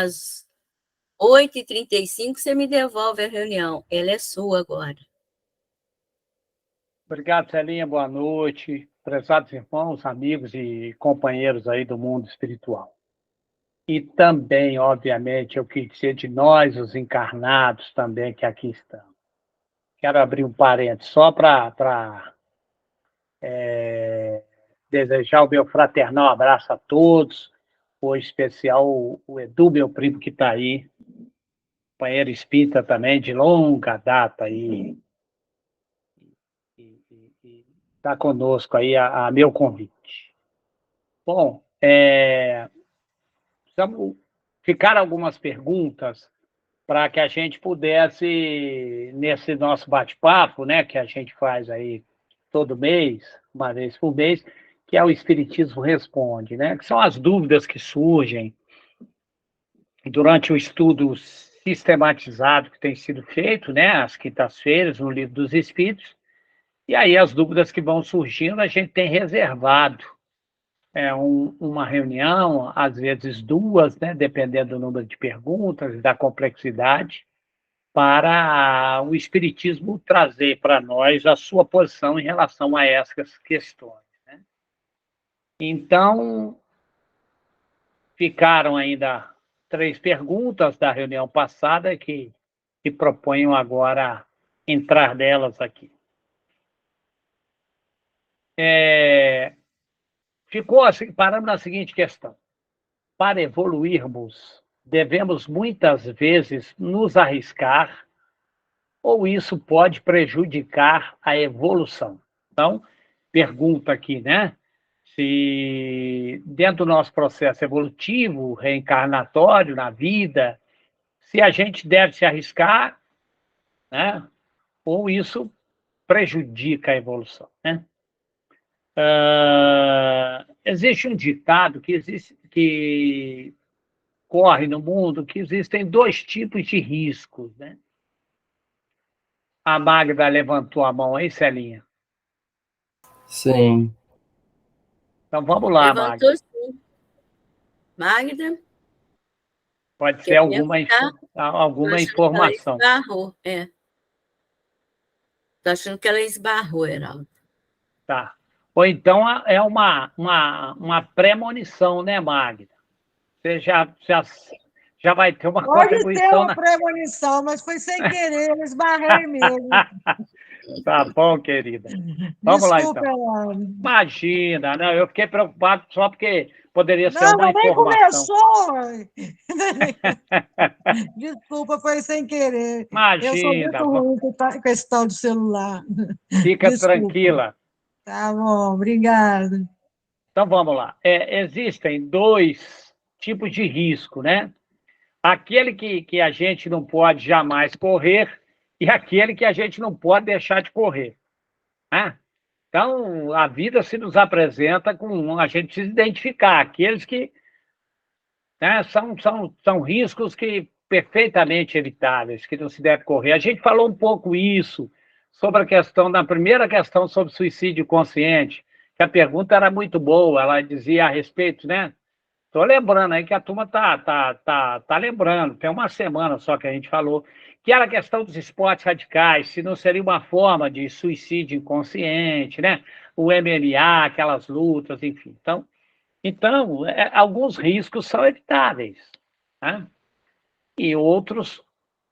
às 8h35, você me devolve a reunião. Ela é sua agora. Obrigado, Celinha. Boa noite. Prezados irmãos, amigos e companheiros aí do mundo espiritual. E também, obviamente, eu quis dizer de nós, os encarnados também, que aqui estamos. Quero abrir um parênteses só para desejar o meu fraternal abraço a todos, o especial o Edu, meu primo que está aí, companheiro espírita também, de longa data aí, e está conosco aí a meu convite. Bom, ficaram algumas perguntas para que a gente pudesse, nesse nosso bate-papo, né, que a gente faz aí todo mês, uma vez por mês, que é o Espiritismo Responde, né, que são as dúvidas que surgem durante o estudo sistematizado que tem sido feito, né, às quintas-feiras, no Livro dos Espíritos, e aí as dúvidas que vão surgindo, a gente tem reservado uma reunião, às vezes duas, né, dependendo do número de perguntas e da complexidade, para o Espiritismo trazer para nós a sua posição em relação a essas questões, né? Então, ficaram ainda 3 perguntas da reunião passada que proponho agora entrar nelas aqui. Ficou assim, paramos na seguinte questão. Para evoluirmos, devemos muitas vezes nos arriscar ou isso pode prejudicar a evolução? Então, pergunta aqui, né? Se dentro do nosso processo evolutivo, reencarnatório, na vida, se a gente deve se arriscar, né? Ou isso prejudica a evolução, né? Existe um ditado que corre no mundo que existem 2 tipos de riscos, né? A Magda levantou a mão aí, Celinha. Sim. Então vamos lá, Magda. Levantou sim. Magda? Pode ser alguma informação. Ela esbarrou, Estou achando que ela esbarrou, Heraldo. Tá. Ou então é uma premonição, né, Magda? Você já vai ter uma contribuição. Pode ter uma premonição, mas foi sem querer, eu esbarrei mesmo. Tá bom, querida. Vamos Desculpa, lá, então. Heraldo. Imagina, não, eu fiquei preocupado só porque poderia ser uma nem informação. começou! Desculpa, foi sem querer. Eu sou Imagina. muito ruim com esse tal de celular. Fica Desculpa. tranquila. Tá bom, obrigada. Então vamos lá. Existem 2 tipos de risco, né? Aquele que a gente não pode jamais correr e aquele que a gente não pode deixar de correr, né? Então, a vida se nos apresenta com... A gente precisa identificar aqueles que, né, são riscos que perfeitamente evitáveis, que não se deve correr. A gente falou um pouco isso sobre a questão, na primeira questão sobre suicídio consciente, que a pergunta era muito boa, ela dizia a respeito, né? Estou lembrando aí que a turma tá lembrando, tem uma semana só que a gente falou, que era a questão dos esportes radicais, se não seria uma forma de suicídio inconsciente, né? O MMA, aquelas lutas, enfim. Então alguns riscos são evitáveis, né? E outros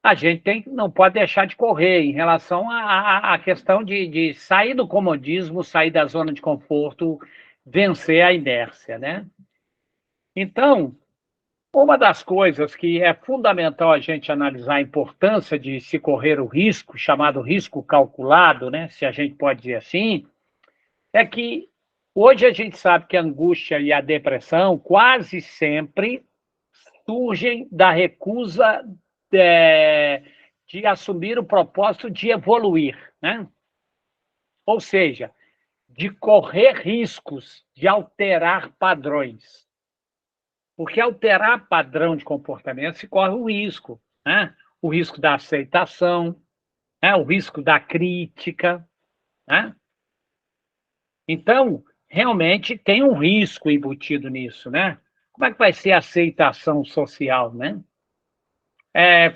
a gente não pode deixar de correr em relação à questão de sair do comodismo, sair da zona de conforto, vencer a inércia, né? Então, uma das coisas que é fundamental a gente analisar a importância de se correr o risco, chamado risco calculado, né, se a gente pode dizer assim, é que hoje a gente sabe que a angústia e a depressão quase sempre surgem da recusa de assumir o propósito de evoluir, né? Ou seja, de correr riscos, de alterar padrões. Porque alterar padrão de comportamento se corre o risco, né? O risco da aceitação, né? O risco da crítica, né? Então, realmente tem um risco embutido nisso, né? como é que vai ser a aceitação social, né?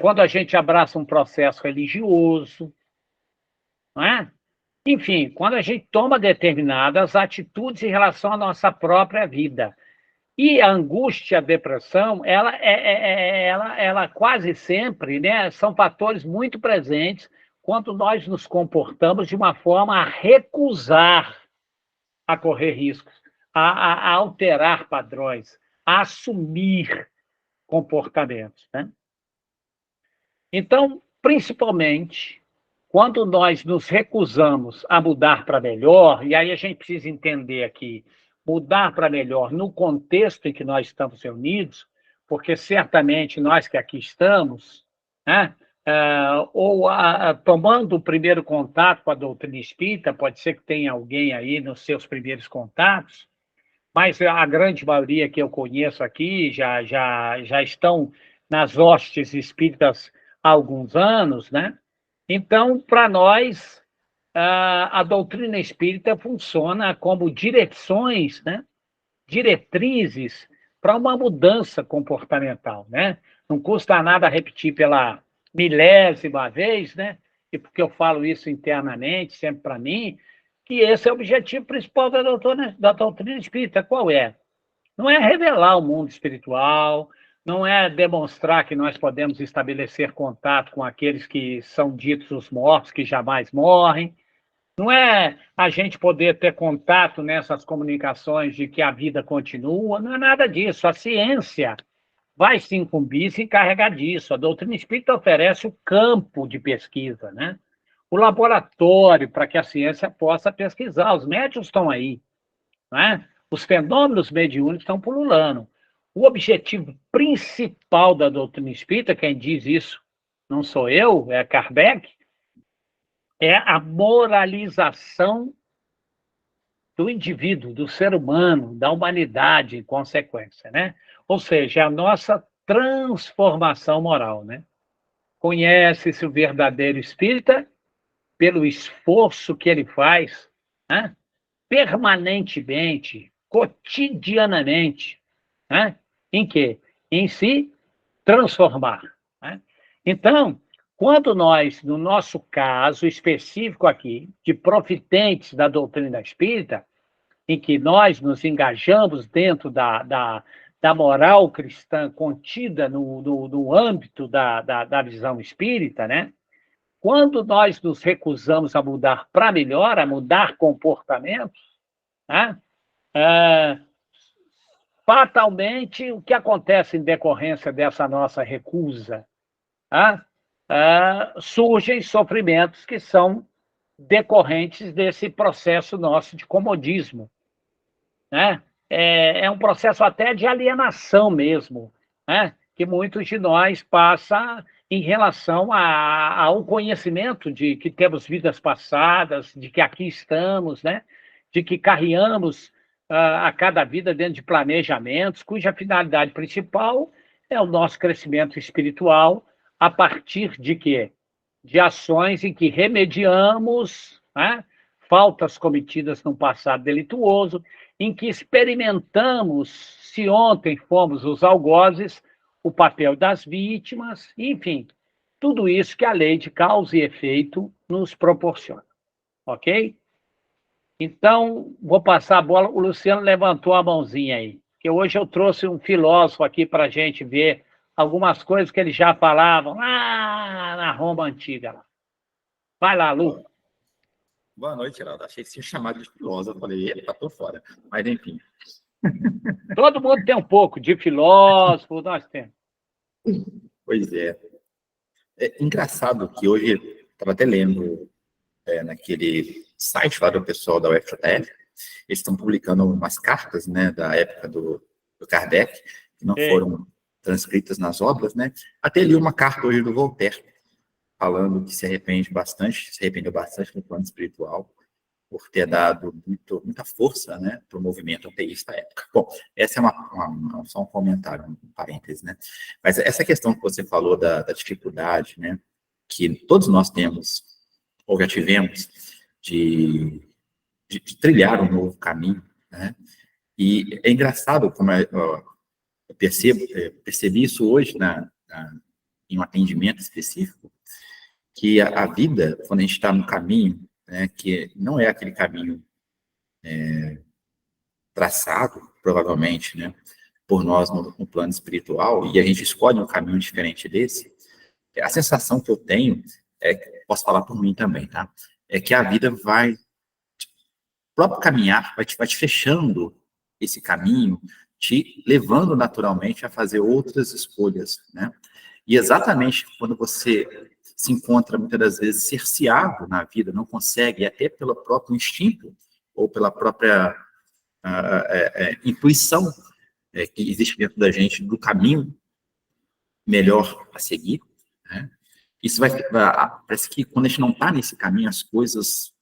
Quando a gente abraça um processo religioso, não é? Enfim, quando a gente toma determinadas atitudes em relação à nossa própria vida. E a angústia, a depressão, ela quase sempre, né, são fatores muito presentes quando nós nos comportamos de uma forma a recusar a correr riscos, a alterar padrões, a assumir comportamentos, né? Então, principalmente, quando nós nos recusamos a mudar para melhor, e aí a gente precisa entender aqui, mudar para melhor no contexto em que nós estamos reunidos, porque certamente nós que aqui estamos, né, tomando o primeiro contato com a doutrina espírita, pode ser que tenha alguém aí nos seus primeiros contatos, mas a grande maioria que eu conheço aqui já estão nas hostes espíritas há alguns anos, né? Então, para nós, a doutrina espírita funciona como direções, né? Diretrizes para uma mudança comportamental, né? Não custa nada repetir pela milésima vez, né? E porque eu falo isso internamente, sempre para mim, que esse é o objetivo principal da doutrina espírita. Qual é? Não é revelar o mundo espiritual, não é demonstrar que nós podemos estabelecer contato com aqueles que são ditos os mortos, que jamais morrem, não é a gente poder ter contato nessas comunicações de que a vida continua, não é nada disso. A ciência vai se incumbir, se encarregar disso. A doutrina espírita oferece o campo de pesquisa, né? O laboratório para que a ciência possa pesquisar. Os médiuns estão aí, né? Os fenômenos mediúnicos estão pululando. O objetivo principal da doutrina espírita, quem diz isso não sou eu, é Kardec, é a moralização do indivíduo, do ser humano, da humanidade, em consequência, né? Ou seja, é a nossa transformação moral, né? Conhece-se o verdadeiro espírita pelo esforço que ele faz, né? Permanentemente, cotidianamente, né? Em quê? Em se transformar, né? Então, quando nós, no nosso caso específico aqui, de profitentes da doutrina espírita, em que nós nos engajamos dentro da moral cristã contida no âmbito da visão espírita, né? Quando nós nos recusamos a mudar para melhor, a mudar comportamentos, né? Fatalmente, o que acontece em decorrência dessa nossa recusa? Né? Surgem sofrimentos que são decorrentes desse processo nosso de comodismo, né? É um processo até de alienação mesmo, né? Que muitos de nós passam em relação ao conhecimento de que temos vidas passadas, de que aqui estamos, né? De que carreamos a cada vida dentro de planejamentos, cuja finalidade principal é o nosso crescimento espiritual a partir de quê? De ações em que remediamos, né, faltas cometidas no passado delituoso, em que experimentamos, se ontem fomos os algozes, o papel das vítimas, enfim, tudo isso que a lei de causa e efeito nos proporciona. Ok? Então, vou passar a bola. O Luciano levantou a mãozinha aí, que hoje eu trouxe um filósofo aqui para a gente ver algumas coisas que eles já falavam lá na Roma antiga. Vai lá, Lu. Boa noite, Geraldo. Achei que você tinha chamado de filósofo. Eu falei, epa, tô fora. Mas, enfim. Todo mundo tem um pouco de filósofo, nós temos. Pois é. É engraçado que hoje, estava até lendo naquele site lá do pessoal da UFJF, eles estão publicando umas cartas, né, da época do Kardec, que não foram transcritas nas obras, né? Até li uma carta hoje do Voltaire, falando que se arrependeu bastante no plano espiritual, por ter dado muita força, né, para o movimento ateísta à época. Bom, essa é só um comentário, um parêntese, né? Mas essa questão que você falou da dificuldade, né, que todos nós temos, ou já tivemos, de trilhar um novo caminho, né? E é engraçado como percebi isso hoje em um atendimento específico, que a vida, quando a gente está no caminho, né, que não é aquele caminho traçado, provavelmente, né, por nós no plano espiritual, e a gente escolhe um caminho diferente desse, a sensação que eu tenho, posso falar por mim também, tá? É que a vida vai, o próprio caminhar, vai te fechando esse caminho, te levando naturalmente a fazer outras escolhas, né? E exatamente quando você se encontra, muitas das vezes, cerceado na vida, não consegue, até pelo próprio instinto, ou pela própria intuição que existe dentro da gente, do caminho melhor a seguir, né? Isso parece que quando a gente não está nesse caminho, as coisas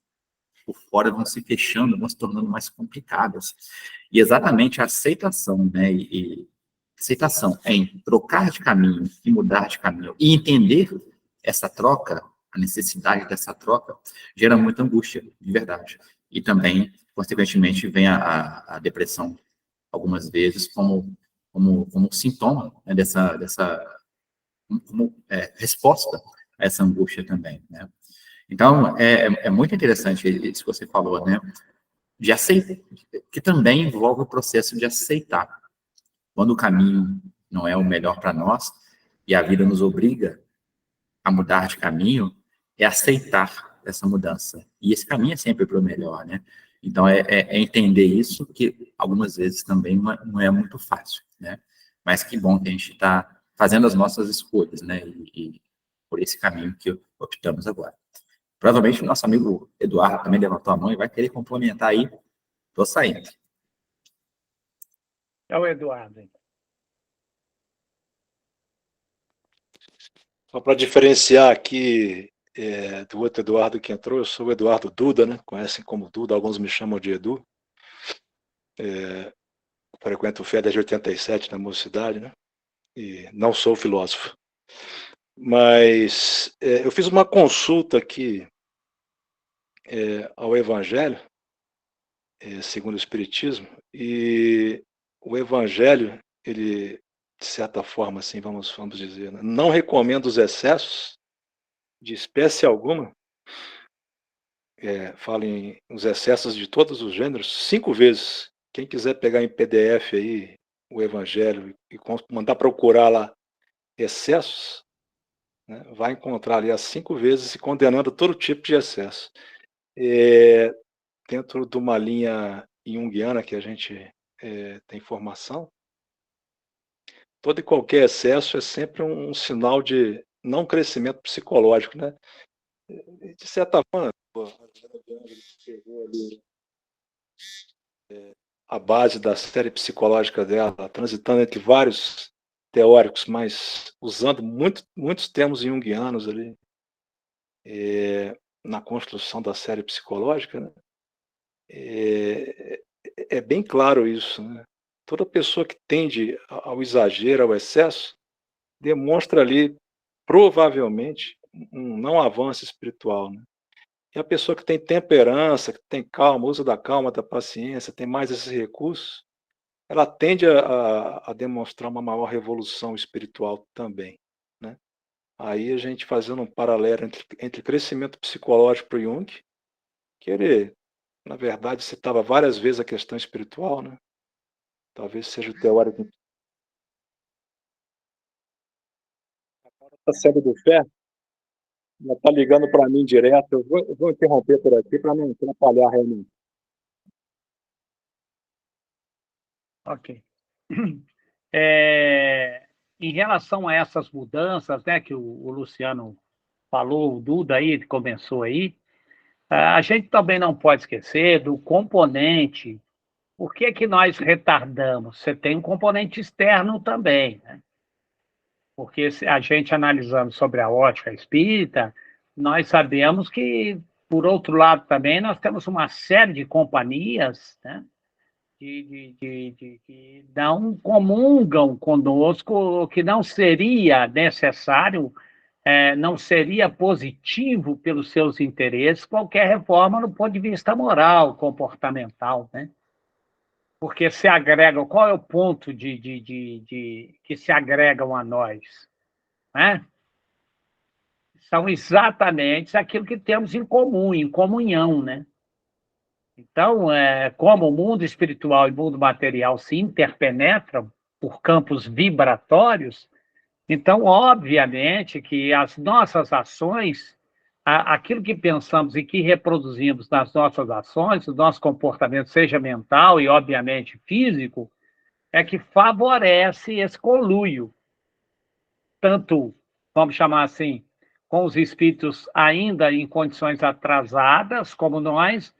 por fora vão se fechando, vão se tornando mais complicadas. E exatamente a aceitação, né, aceitação em trocar de caminho e mudar de caminho, e entender essa troca, a necessidade dessa troca, gera muita angústia, de verdade. E também, consequentemente, vem a depressão, algumas vezes, como sintoma, né, como resposta a essa angústia também, né? Então, é muito interessante isso que você falou, né? De aceitar, que também envolve o processo de aceitar. Quando o caminho não é o melhor para nós, e a vida nos obriga a mudar de caminho, é aceitar essa mudança. E esse caminho é sempre para o melhor, né? Então, é entender isso, que algumas vezes também não é muito fácil, né? Mas que bom que a gente está fazendo as nossas escolhas, né? E por esse caminho que optamos agora. Provavelmente o nosso amigo Eduardo também levantou a mão e vai querer complementar aí. Estou saindo. É o Eduardo. Só para diferenciar aqui do outro Eduardo que entrou, eu sou o Eduardo Duda, né? Conhecem como Duda, alguns me chamam de Edu. Frequento o FEA desde 87 na mocidade, né? E não sou filósofo. Mas eu fiz uma consulta aqui ao Evangelho, segundo o Espiritismo, e o Evangelho, ele, de certa forma, assim, vamos dizer, né, não recomenda os excessos de espécie alguma, fala em os excessos de todos os gêneros, 5 vezes. Quem quiser pegar em PDF aí o Evangelho e mandar procurar lá excessos, né, vai encontrar ali as 5 vezes se condenando todo tipo de excesso. Dentro de uma linha junguiana que a gente tem formação, todo e qualquer excesso é sempre um sinal de não crescimento psicológico, né? De certa forma, pegou ali a base da série psicológica dela, transitando entre vários teóricos, mas usando muitos termos junguianos ali na construção da série psicológica, né? É bem claro isso, né? Toda pessoa que tende ao exagero, ao excesso, demonstra ali, provavelmente, um não avanço espiritual, né? E a pessoa que tem temperança, que tem calma, uso da calma, da paciência, tem mais esses recursos, ela tende a demonstrar uma maior revolução espiritual também, né? Aí a gente fazendo um paralelo entre crescimento psicológico para o Jung, que ele, na verdade, citava várias vezes a questão espiritual, né? Talvez seja o teórico da série do Fé, ela está ligando para mim direto. Eu vou interromper por aqui para não atrapalhar a reunião. Ok. Em relação a essas mudanças, né, que o Luciano falou, o Duda aí começou aí, a gente também não pode esquecer do componente. Por que que nós retardamos? Você tem um componente externo também, né? Porque se a gente analisando sobre a ótica espírita, nós sabemos que, por outro lado também, nós temos uma série de companhias, né, que não comungam conosco, que não seria necessário, não seria positivo pelos seus interesses qualquer reforma do ponto de vista moral, comportamental, né? porque se agregam. Qual é o ponto que se agregam a nós? Né? São exatamente aquilo que temos em comum, em comunhão, né? Então, como o mundo espiritual e o mundo material se interpenetram por campos vibratórios, então, obviamente, que as nossas ações, aquilo que pensamos e que reproduzimos nas nossas ações, o nosso comportamento, seja mental e, obviamente, físico, é que favorece esse conluio, tanto, vamos chamar assim, com os espíritos ainda em condições atrasadas, como nós,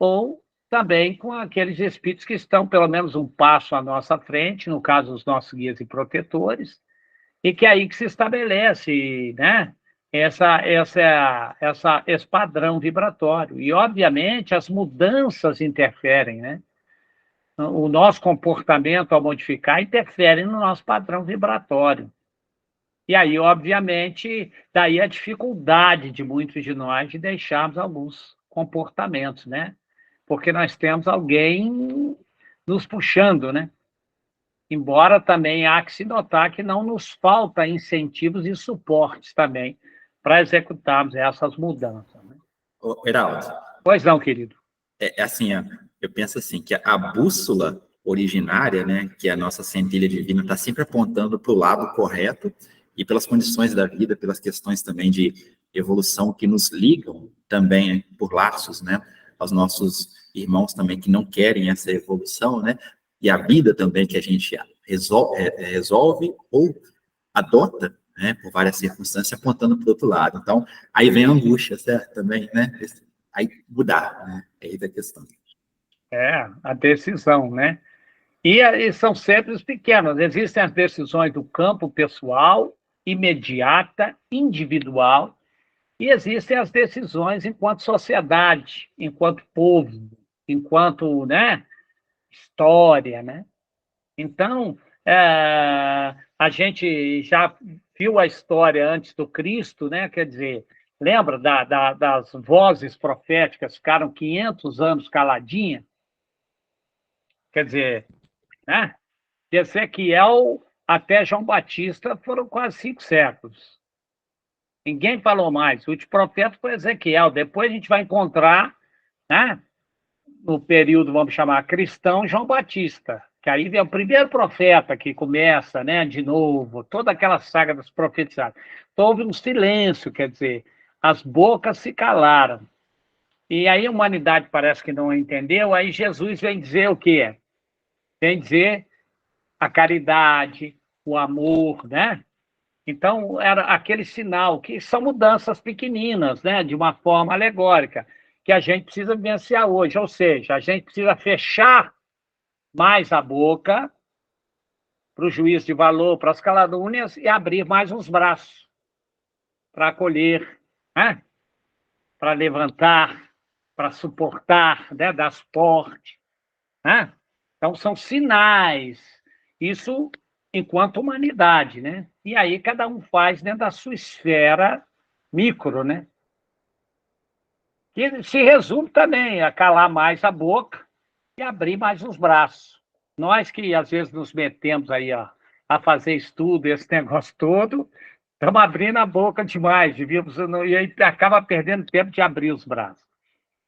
ou também com aqueles espíritos que estão pelo menos um passo à nossa frente, no caso, os nossos guias e protetores, e que é aí que se estabelece, né, esse padrão vibratório. E, obviamente, as mudanças interferem, né? O nosso comportamento, ao modificar, interfere no nosso padrão vibratório. E aí, obviamente, daí a dificuldade de muitos de nós de deixarmos alguns comportamentos, né? Porque nós temos alguém nos puxando, né? Embora também há que se notar que não nos falta incentivos e suportes também para executarmos essas mudanças. Né? Ô, Heraldo, Pois não, querido. assim, ó, eu penso assim, que a bússola originária, né, que é a nossa centelha divina, está sempre apontando para o lado correto e pelas condições da vida, pelas questões também de evolução que nos ligam também por laços, né, aos nossos irmãos também que não querem essa evolução, né, e a vida também que a gente resolve ou adota, né, por várias circunstâncias, apontando para o outro lado. Então, aí vem a angústia, certo? Também, né? Aí mudar, né? Aí da questão. A decisão, né? E são sempre os pequenos. Existem as decisões do campo pessoal, imediata, individual, e existem as decisões enquanto sociedade, enquanto povo, enquanto, né, história, né? Então, a gente já viu a história antes do Cristo, né? Quer dizer, lembra das vozes proféticas, ficaram 500 anos caladinha? Quer dizer, né? De Ezequiel até João Batista foram quase 5 séculos. Ninguém falou mais. O último profeta foi Ezequiel. Depois a gente vai encontrar, né, no período, vamos chamar, cristão, João Batista, que aí vem o primeiro profeta que começa, né, de novo, toda aquela saga dos profetizados. Então, houve um silêncio, quer dizer, as bocas se calaram. E aí a humanidade parece que não entendeu, aí Jesus vem dizer o quê? Vem dizer a caridade, o amor, né? Então, era aquele sinal, que são mudanças pequeninas, né, de uma forma alegórica, que a gente precisa vivenciar hoje. Ou seja, a gente precisa fechar mais a boca para o juízo de valor, para as calúnias, e abrir mais os braços para acolher, né? Para levantar, para suportar, né? Dar suporte. Né? Então, são sinais. Isso enquanto humanidade, né? E aí cada um faz dentro da sua esfera micro, né? Que se resume também a calar mais a boca e abrir mais os braços. Nós que às vezes nos metemos aí a fazer estudo, esse negócio todo, estamos abrindo a boca demais, devíamos, e aí acaba perdendo tempo de abrir os braços.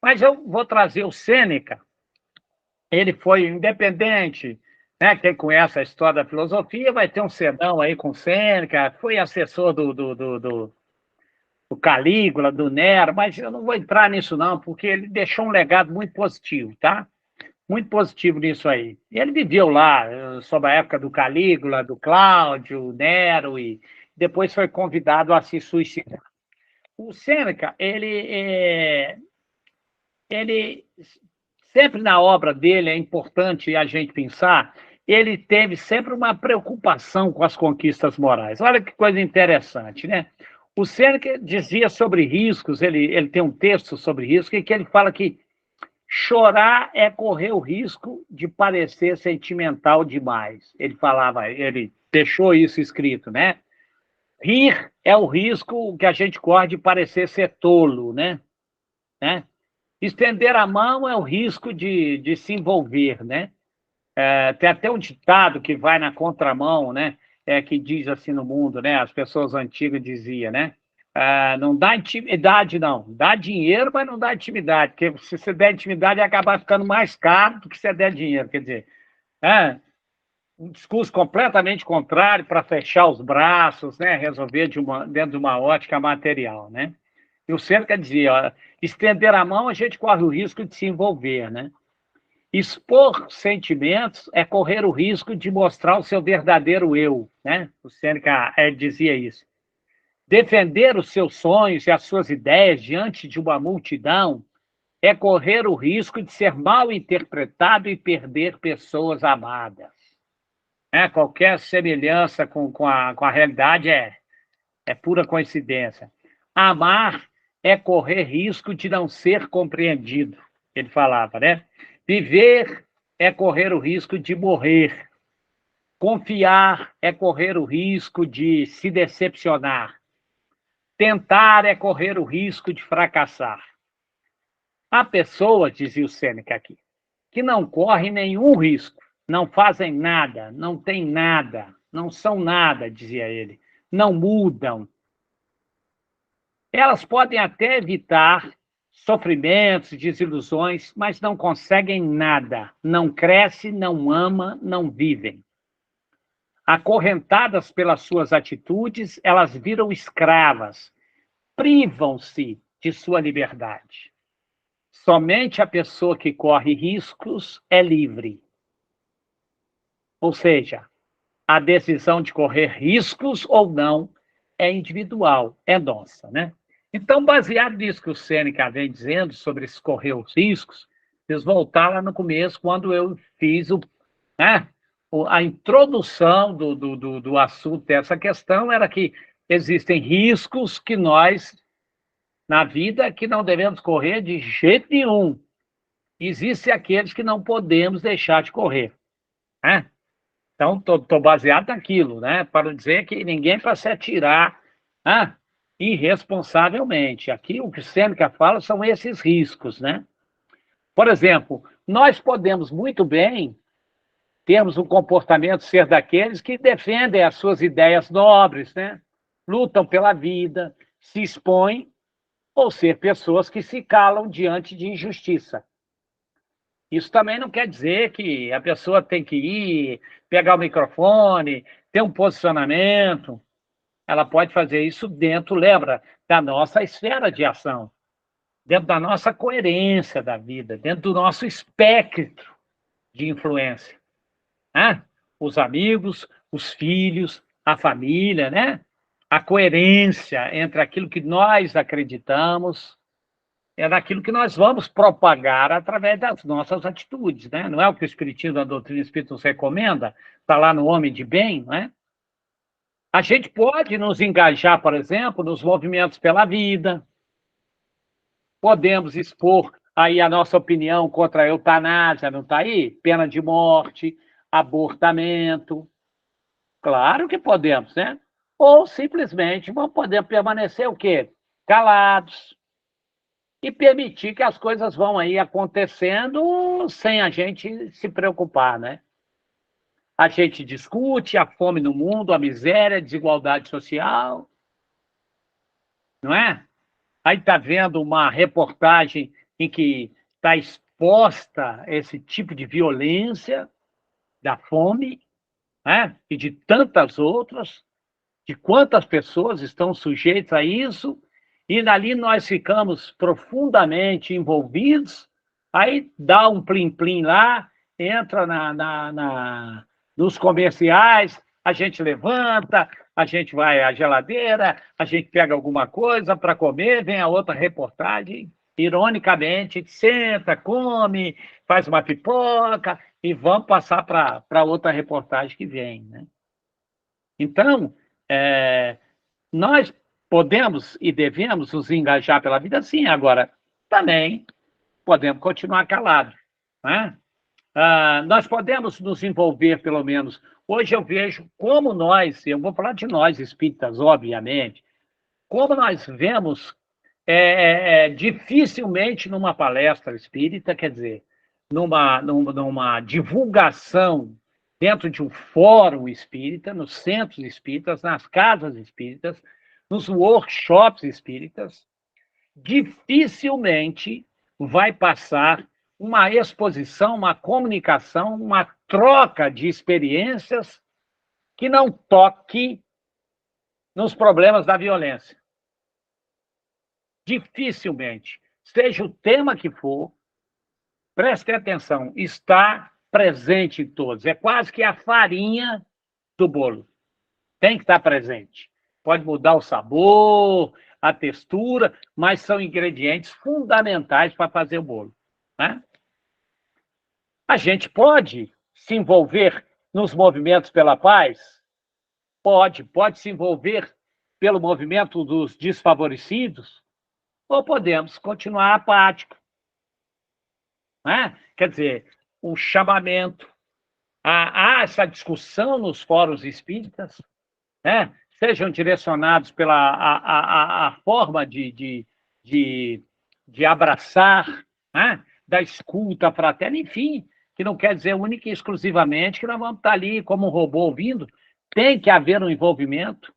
Mas eu vou trazer o Sêneca. Ele foi independente, né? Quem conhece a história da filosofia vai ter um sermão aí com Sêneca, foi assessor do Calígula, do Nero, mas eu não vou entrar nisso não, porque ele deixou um legado muito positivo, tá? Muito positivo nisso aí. E ele viveu lá, sob a época do Calígula, do Cláudio, Nero, e depois foi convidado a se suicidar. O Sêneca, ele sempre na obra dele, é importante a gente pensar, ele teve sempre uma preocupação com as conquistas morais. Olha que coisa interessante, né? O Sêneca dizia sobre riscos, ele tem um texto sobre riscos, em que ele fala que chorar é correr o risco de parecer sentimental demais. Ele deixou isso escrito, né? Rir é o risco que a gente corre de parecer ser tolo, né? Estender a mão é o risco de se envolver, né? Tem até um ditado que vai na contramão, né? Que diz assim no mundo, né? As pessoas antigas diziam, né? Não dá intimidade, não. Dá dinheiro, mas não dá intimidade. Porque se você der intimidade, vai acabar ficando mais caro do que se der dinheiro. Quer dizer, um discurso completamente contrário para fechar os braços, né? Resolver dentro de uma ótica material, né? E o Sêneca dizia, ó, estender a mão, a gente corre o risco de se envolver, né? Expor sentimentos é correr o risco de mostrar o seu verdadeiro eu, né? O Sêneca dizia isso. Defender os seus sonhos e as suas ideias diante de uma multidão é correr o risco de ser mal interpretado e perder pessoas amadas. Qualquer semelhança com a realidade é pura coincidência. Amar é correr risco de não ser compreendido, ele falava, né? Viver é correr o risco de morrer. Confiar é correr o risco de se decepcionar. Tentar é correr o risco de fracassar. Há pessoas, dizia o Sêneca aqui, que não correm nenhum risco, não fazem nada, não têm nada, não são nada, dizia ele, não mudam. Elas podem até evitar sofrimentos, desilusões, mas não conseguem nada, não crescem, não amam, não vivem. Acorrentadas pelas suas atitudes, elas viram escravas, privam-se de sua liberdade. Somente a pessoa que corre riscos é livre. Ou seja, a decisão de correr riscos ou não é individual, é nossa, né? Então, baseado nisso que o Sêneca vem dizendo sobre escorrer os riscos, vocês voltar lá no começo, quando eu fiz a introdução do assunto dessa questão, era que existem riscos que nós, na vida, que não devemos correr de jeito nenhum. Existem aqueles que não podemos deixar de correr, né? Então, estou baseado naquilo, né? Para dizer que ninguém para se atirar irresponsavelmente. Aqui, o que Sêneca fala são esses riscos, né? Por exemplo, nós podemos muito bem termos um comportamento, ser daqueles que defendem as suas ideias nobres, né? Lutam pela vida, se expõem, ou ser pessoas que se calam diante de injustiça. Isso também não quer dizer que a pessoa tem que ir, pegar o microfone, ter um posicionamento. Ela pode fazer isso dentro, lembra, da nossa esfera de ação, dentro da nossa coerência da vida, dentro do nosso espectro de influência. Os amigos, os filhos, a família, né? A coerência entre aquilo que nós acreditamos é daquilo que nós vamos propagar através das nossas atitudes, né? Não é o que o Espiritismo, da doutrina espírita, nos recomenda? Está lá no Homem de Bem, não é? A gente pode nos engajar, por exemplo, nos movimentos pela vida, podemos expor aí a nossa opinião contra a eutanásia, não está aí? Pena de morte, abortamento. Claro que podemos, né? Ou simplesmente vamos poder permanecer o quê? Calados, e permitir que as coisas vão aí acontecendo sem a gente se preocupar, né? A gente discute a fome no mundo, a miséria, a desigualdade social, não é? Aí está vendo uma reportagem em que está exposta esse tipo de violência da fome, né? E de tantas outras, de quantas pessoas estão sujeitas a isso, e dali nós ficamos profundamente envolvidos, aí dá um plim-plim lá, entra nos comerciais, a gente levanta, a gente vai à geladeira, a gente pega alguma coisa para comer, vem a outra reportagem, ironicamente, senta, come, faz uma pipoca e vamos passar para outra reportagem que vem, né? Então, nós podemos e devemos nos engajar pela vida, sim. Agora, também podemos continuar calados, né? Nós podemos nos envolver, pelo menos. Hoje eu vejo como nós, eu vou falar de nós espíritas, obviamente, como nós vemos dificilmente numa palestra espírita, quer dizer, numa divulgação dentro de um fórum espírita, nos centros espíritas, nas casas espíritas, nos workshops espíritas, dificilmente vai passar uma exposição, uma comunicação, uma troca de experiências que não toque nos problemas da violência. Dificilmente, seja o tema que for, prestem atenção, está presente em todos. É quase que a farinha do bolo. Tem que estar presente. Pode mudar o sabor, a textura, mas são ingredientes fundamentais para fazer o bolo, né? A gente pode se envolver nos movimentos pela paz? Pode se envolver pelo movimento dos desfavorecidos? Ou podemos continuar apático, né? Quer dizer, um chamamento a essa discussão nos fóruns espíritas, né? Sejam direcionados pela a forma de abraçar, né? Da escuta fraterna, enfim, que não quer dizer única e exclusivamente que nós vamos estar ali como um robô ouvindo, tem que haver um envolvimento.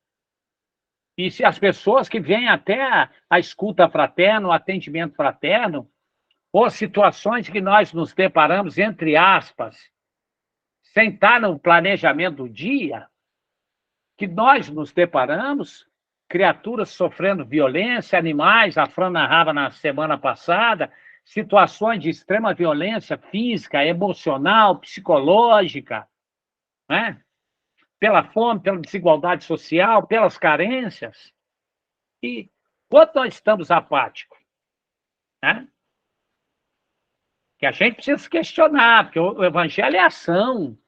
E se as pessoas que vêm até a escuta fraterna, o atendimento fraterno, ou situações que nós nos deparamos, entre aspas, sem estar no planejamento do dia, que nós nos deparamos, criaturas sofrendo violência, animais, a Fran narrava na semana passada, situações de extrema violência física, emocional, psicológica, né? Pela fome, pela desigualdade social, pelas carências. E quando nós estamos apáticos, né? Que a gente precisa se questionar, porque o evangelho é ação,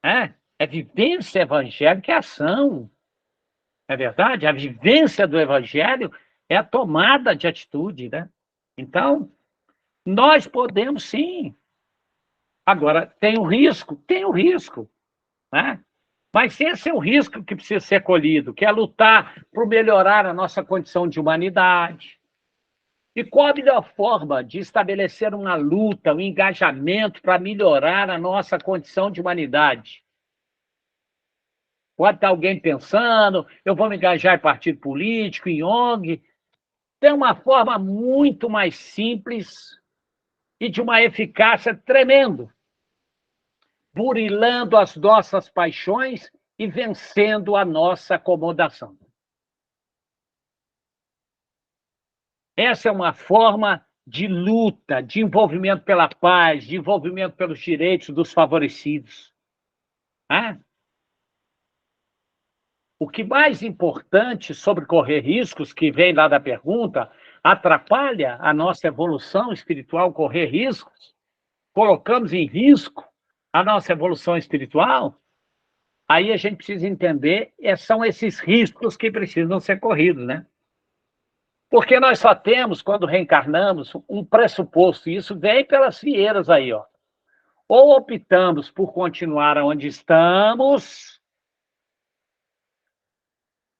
né? É vivência evangélica, é ação. É verdade? A vivência do evangelho é a tomada de atitude, né? Então, nós podemos sim. Agora, tem o risco, né? Mas esse é o risco que precisa ser colhido, que é lutar por melhorar a nossa condição de humanidade. E qual a melhor forma de estabelecer uma luta, um engajamento para melhorar a nossa condição de humanidade? Pode estar alguém pensando, eu vou me engajar em partido político, em ONG. Tem uma forma muito mais simples e de uma eficácia tremenda, burilando as nossas paixões e vencendo a nossa acomodação. Essa é uma forma de luta, de envolvimento pela paz, de envolvimento pelos direitos dos favorecidos. Né? O que mais importante sobre correr riscos, que vem lá da pergunta, atrapalha a nossa evolução espiritual correr riscos? Colocamos em risco a nossa evolução espiritual? Aí a gente precisa entender, são esses riscos que precisam ser corridos, né? Porque nós só temos, quando reencarnamos, um pressuposto, e isso vem pelas fieiras aí, ó. Ou optamos por continuar onde estamos,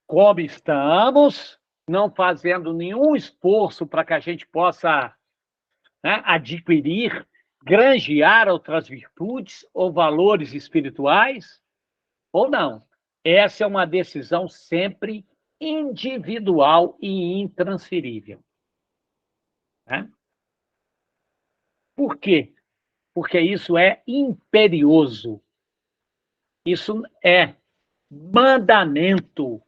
como estamos, não fazendo nenhum esforço para que a gente possa, né, adquirir, granjear outras virtudes ou valores espirituais, ou não. Essa é uma decisão sempre individual e intransferível. Né? Por quê? Porque isso é imperioso. Isso é mandamento.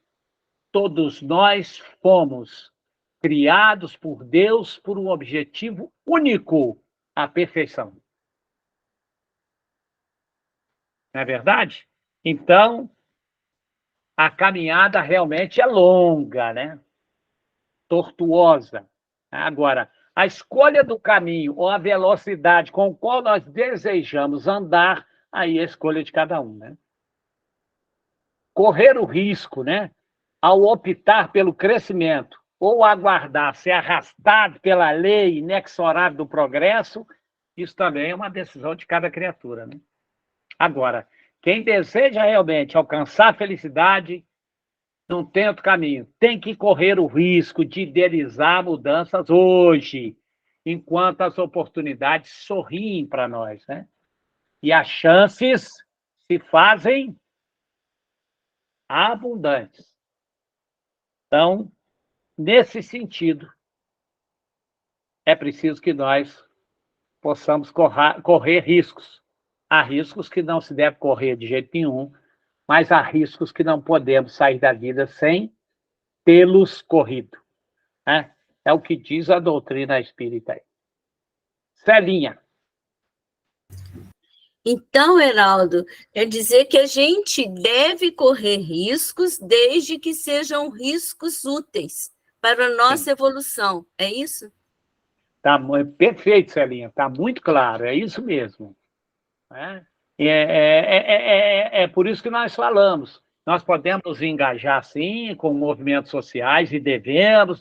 Todos nós fomos criados por Deus por um objetivo único, a perfeição. Não é verdade? Então, a caminhada realmente é longa, né? Tortuosa. Agora, a escolha do caminho ou a velocidade com a qual nós desejamos andar, aí é a escolha de cada um, né? Correr o risco, né? Ao optar pelo crescimento ou aguardar ser arrastado pela lei inexorável do progresso, isso também é uma decisão de cada criatura, né? Agora, quem deseja realmente alcançar a felicidade, não tem outro caminho. Tem que correr o risco de idealizar mudanças hoje. enquanto as oportunidades sorriem para nós, né? E as chances se fazem abundantes. Então, nesse sentido, é preciso que nós possamos correr riscos. Há riscos que não se deve correr de jeito nenhum, mas há riscos que não podemos sair da vida sem tê-los corrido, né? É o que diz a doutrina espírita aí. Celinha. Então, Heraldo, quer dizer que a gente deve correr riscos desde que sejam riscos úteis para a nossa evolução, é isso? Tá perfeito, Celinha, está muito claro, é isso mesmo. Né? É por isso que nós falamos. Nós podemos nos engajar, sim, com movimentos sociais e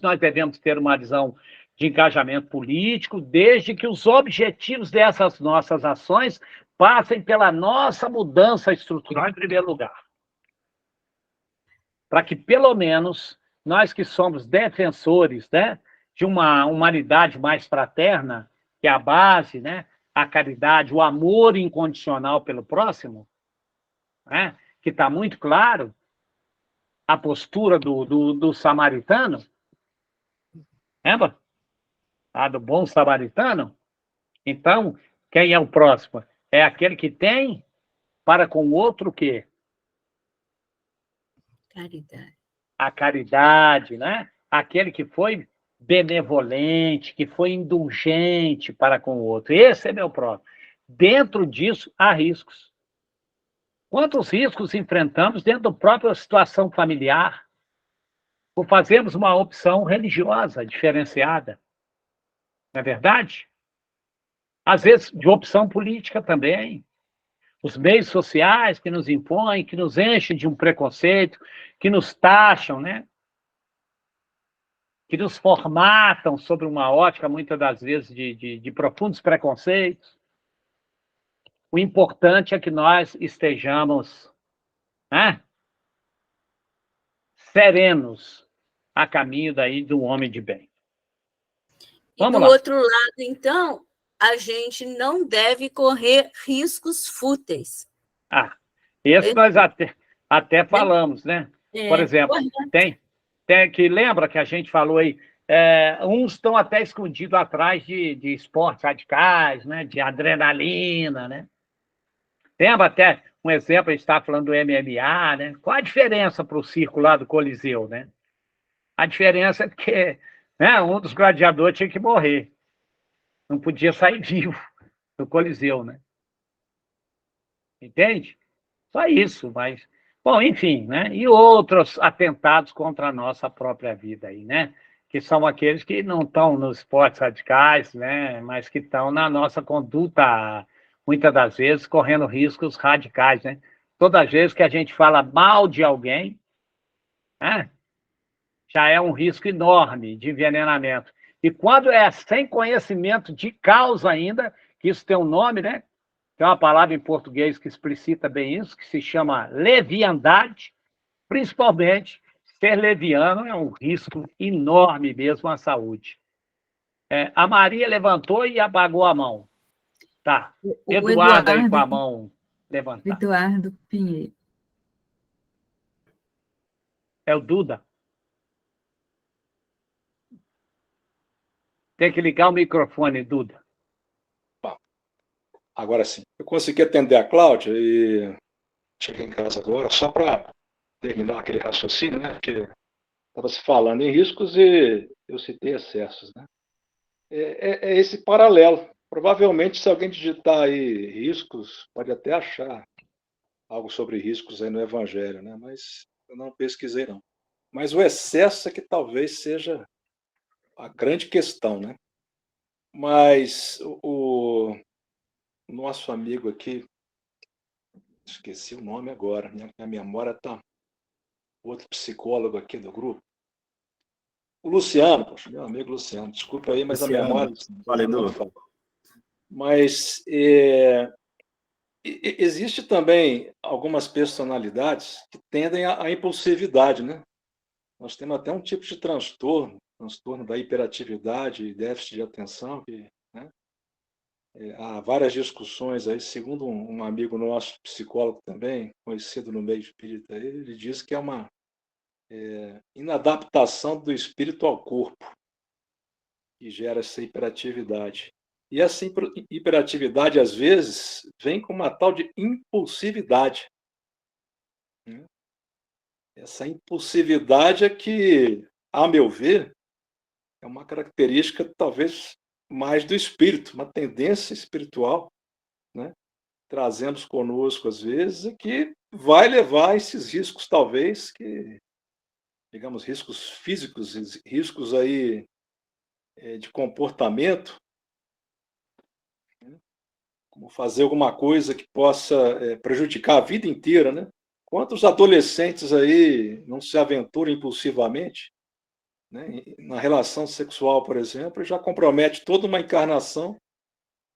nós devemos ter uma visão de engajamento político, desde que os objetivos dessas nossas ações passem pela nossa mudança estrutural em primeiro lugar. Para que, pelo menos, nós que somos defensores, né, de uma humanidade mais fraterna, que é a base, né, a caridade, o amor incondicional pelo próximo, né, que está muito claro, a postura do samaritano, lembra? Do bom samaritano. Então, quem é o próximo? É aquele que tem para com o outro o quê? Caridade. A caridade, né? Aquele que foi benevolente, que foi indulgente para com o outro. Esse é meu próximo. Dentro disso, há riscos. Quantos riscos enfrentamos dentro da própria situação familiar por fazermos uma opção religiosa diferenciada? Não é verdade? Às vezes, de opção política também. Os meios sociais que nos impõem, que nos enchem de um preconceito, que nos taxam, né? Que nos formatam sobre uma ótica, muitas das vezes, de profundos preconceitos. O importante é que nós estejamos, né, serenos a caminho daí do homem de bem. Vamos lá. Outro lado, então, a gente não deve correr riscos fúteis. Esse nós até falamos, né? Por exemplo, tem que lembra que a gente falou aí, uns estão até escondidos atrás de esportes radicais, né? De adrenalina, né? Lembra até um exemplo, a gente estava falando do MMA, né? Qual a diferença para o circo lá do Coliseu, né? A diferença é que, né, um dos gladiadores tinha que morrer. Não podia sair vivo do Coliseu, né? Entende? Só isso, mas... Bom, enfim, né? E outros atentados contra a nossa própria vida aí, né? Que são aqueles que não estão nos esportes radicais, né? Mas que estão na nossa conduta, muitas das vezes, correndo riscos radicais, né? Todas as vezes que a gente fala mal de alguém, né? Já é um risco enorme de envenenamento. E quando é sem conhecimento de causa ainda, que isso tem um nome, né? Tem uma palavra em português que explicita bem isso, que se chama leviandade. Principalmente, ser leviano é um risco enorme mesmo à saúde. A Maria levantou e abagou a mão. Tá. Eduardo aí com a mão levantada. Eduardo Pinheiro. É o Duda. Tem que ligar o microfone, Duda. Agora sim. Eu consegui atender a Cláudia e cheguei em casa agora só para terminar aquele raciocínio, né? Porque estava se falando em riscos e eu citei excessos, né? É esse paralelo. Provavelmente, se alguém digitar aí riscos, pode até achar algo sobre riscos aí no Evangelho, né? Mas eu não pesquisei, não. Mas o excesso é que talvez seja a grande questão, né? Mas o nosso amigo aqui, esqueci o nome agora, minha memória está... Outro psicólogo aqui do grupo, o Luciano, poxa, meu amigo Luciano, desculpa aí, mas Luciano, a memória... Valeu. Mas existe também algumas personalidades que tendem à impulsividade, né? Nós temos até um tipo de transtorno transtorno da hiperatividade e déficit de atenção, que, né, há várias discussões aí, segundo um amigo nosso, psicólogo também, conhecido no meio espírita, ele diz que é uma inadaptação do espírito ao corpo que gera essa hiperatividade. E essa hiperatividade, às vezes, vem com uma tal de impulsividade, né? Essa impulsividade é que, a meu ver, é uma característica talvez mais do espírito, uma tendência espiritual, né? Trazemos conosco às vezes e que vai levar a esses riscos talvez que, digamos, riscos físicos, riscos aí de comportamento, né? Como fazer alguma coisa que possa prejudicar a vida inteira, né? Quantos adolescentes aí não se aventuram impulsivamente, né? Na relação sexual, por exemplo, e já compromete toda uma encarnação,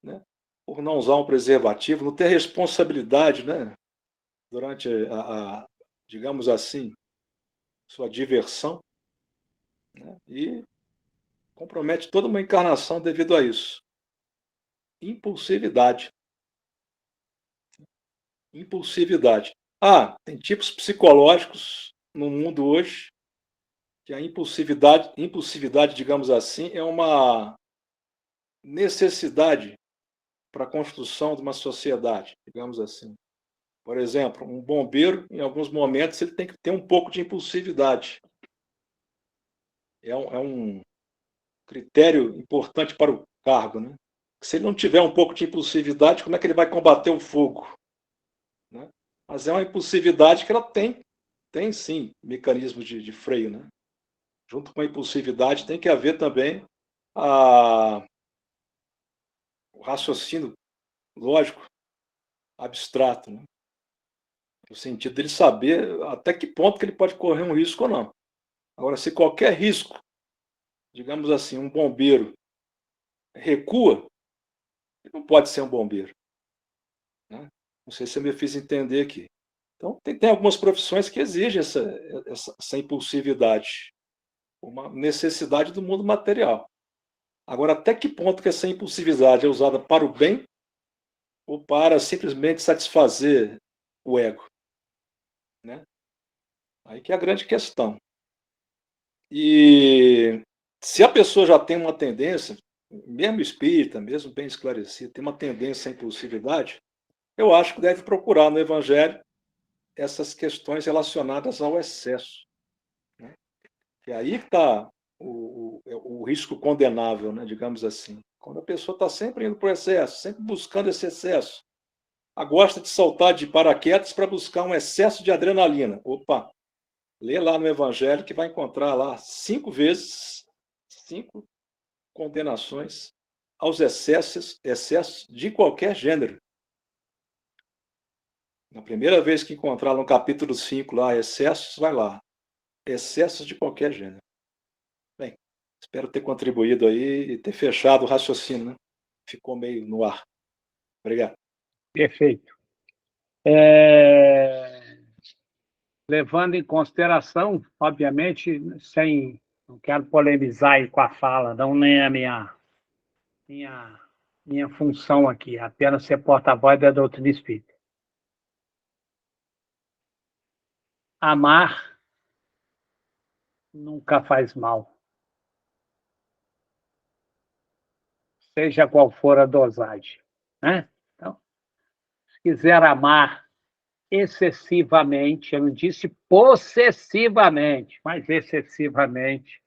né? Por não usar um preservativo, não ter responsabilidade, né? Durante digamos assim, sua diversão, né? E compromete toda uma encarnação devido a isso. Impulsividade. Impulsividade. Tem tipos psicológicos no mundo hoje que a impulsividade, digamos assim, é uma necessidade para a construção de uma sociedade, digamos assim. Por exemplo, um bombeiro, em alguns momentos, ele tem que ter um pouco de impulsividade. É um critério importante para o cargo, né? Se ele não tiver um pouco de impulsividade, como é que ele vai combater o fogo, né? Mas é uma impulsividade que ela tem sim mecanismo de freio, né? Junto com a impulsividade tem que haver também o raciocínio lógico, abstrato, né? No sentido dele saber até que ponto que ele pode correr um risco ou não. Agora, se qualquer risco, digamos assim, um bombeiro recua, ele não pode ser um bombeiro, né? Não sei se eu me fiz entender aqui. Então, tem algumas profissões que exigem essa impulsividade, uma necessidade do mundo material. Agora, até que ponto que essa impulsividade é usada para o bem ou para simplesmente satisfazer o ego, né? Aí que é a grande questão. E se a pessoa já tem uma tendência, mesmo espírita, mesmo bem esclarecido, tem uma tendência à impulsividade, eu acho que deve procurar no Evangelho essas questões relacionadas ao excesso, né? E aí que está o risco condenável, né, digamos assim. Quando a pessoa está sempre indo para o excesso, sempre buscando esse excesso, gosta de saltar de paraquedas para buscar um excesso de adrenalina. Opa, lê lá no Evangelho que vai encontrar lá 5 condenações aos excessos de qualquer gênero. Na primeira vez que encontrar no capítulo 5 lá excessos, vai lá. Excessos de qualquer gênero. Bem, espero ter contribuído aí e ter fechado o raciocínio, né? Ficou meio no ar. Obrigado. Perfeito. Levando em consideração, obviamente, não quero polemizar aí com a fala, não nem a minha função aqui, apenas ser porta-voz da doutrina espírita. Amar nunca faz mal, seja qual for a dosagem, né? Então, se quiser amar excessivamente, eu não disse possessivamente, mas excessivamente,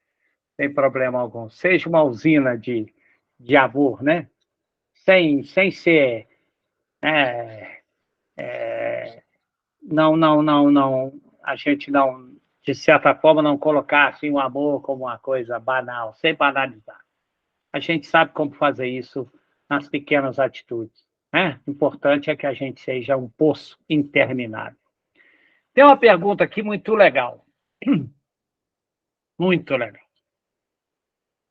sem problema algum. Seja uma usina de amor, né? Sem ser... não, a gente não, de certa forma, não colocar assim, o amor como uma coisa banal, sem banalizar. A gente sabe como fazer isso nas pequenas atitudes, né? O importante é que a gente seja um poço interminável. Tem uma pergunta aqui muito legal. Muito legal.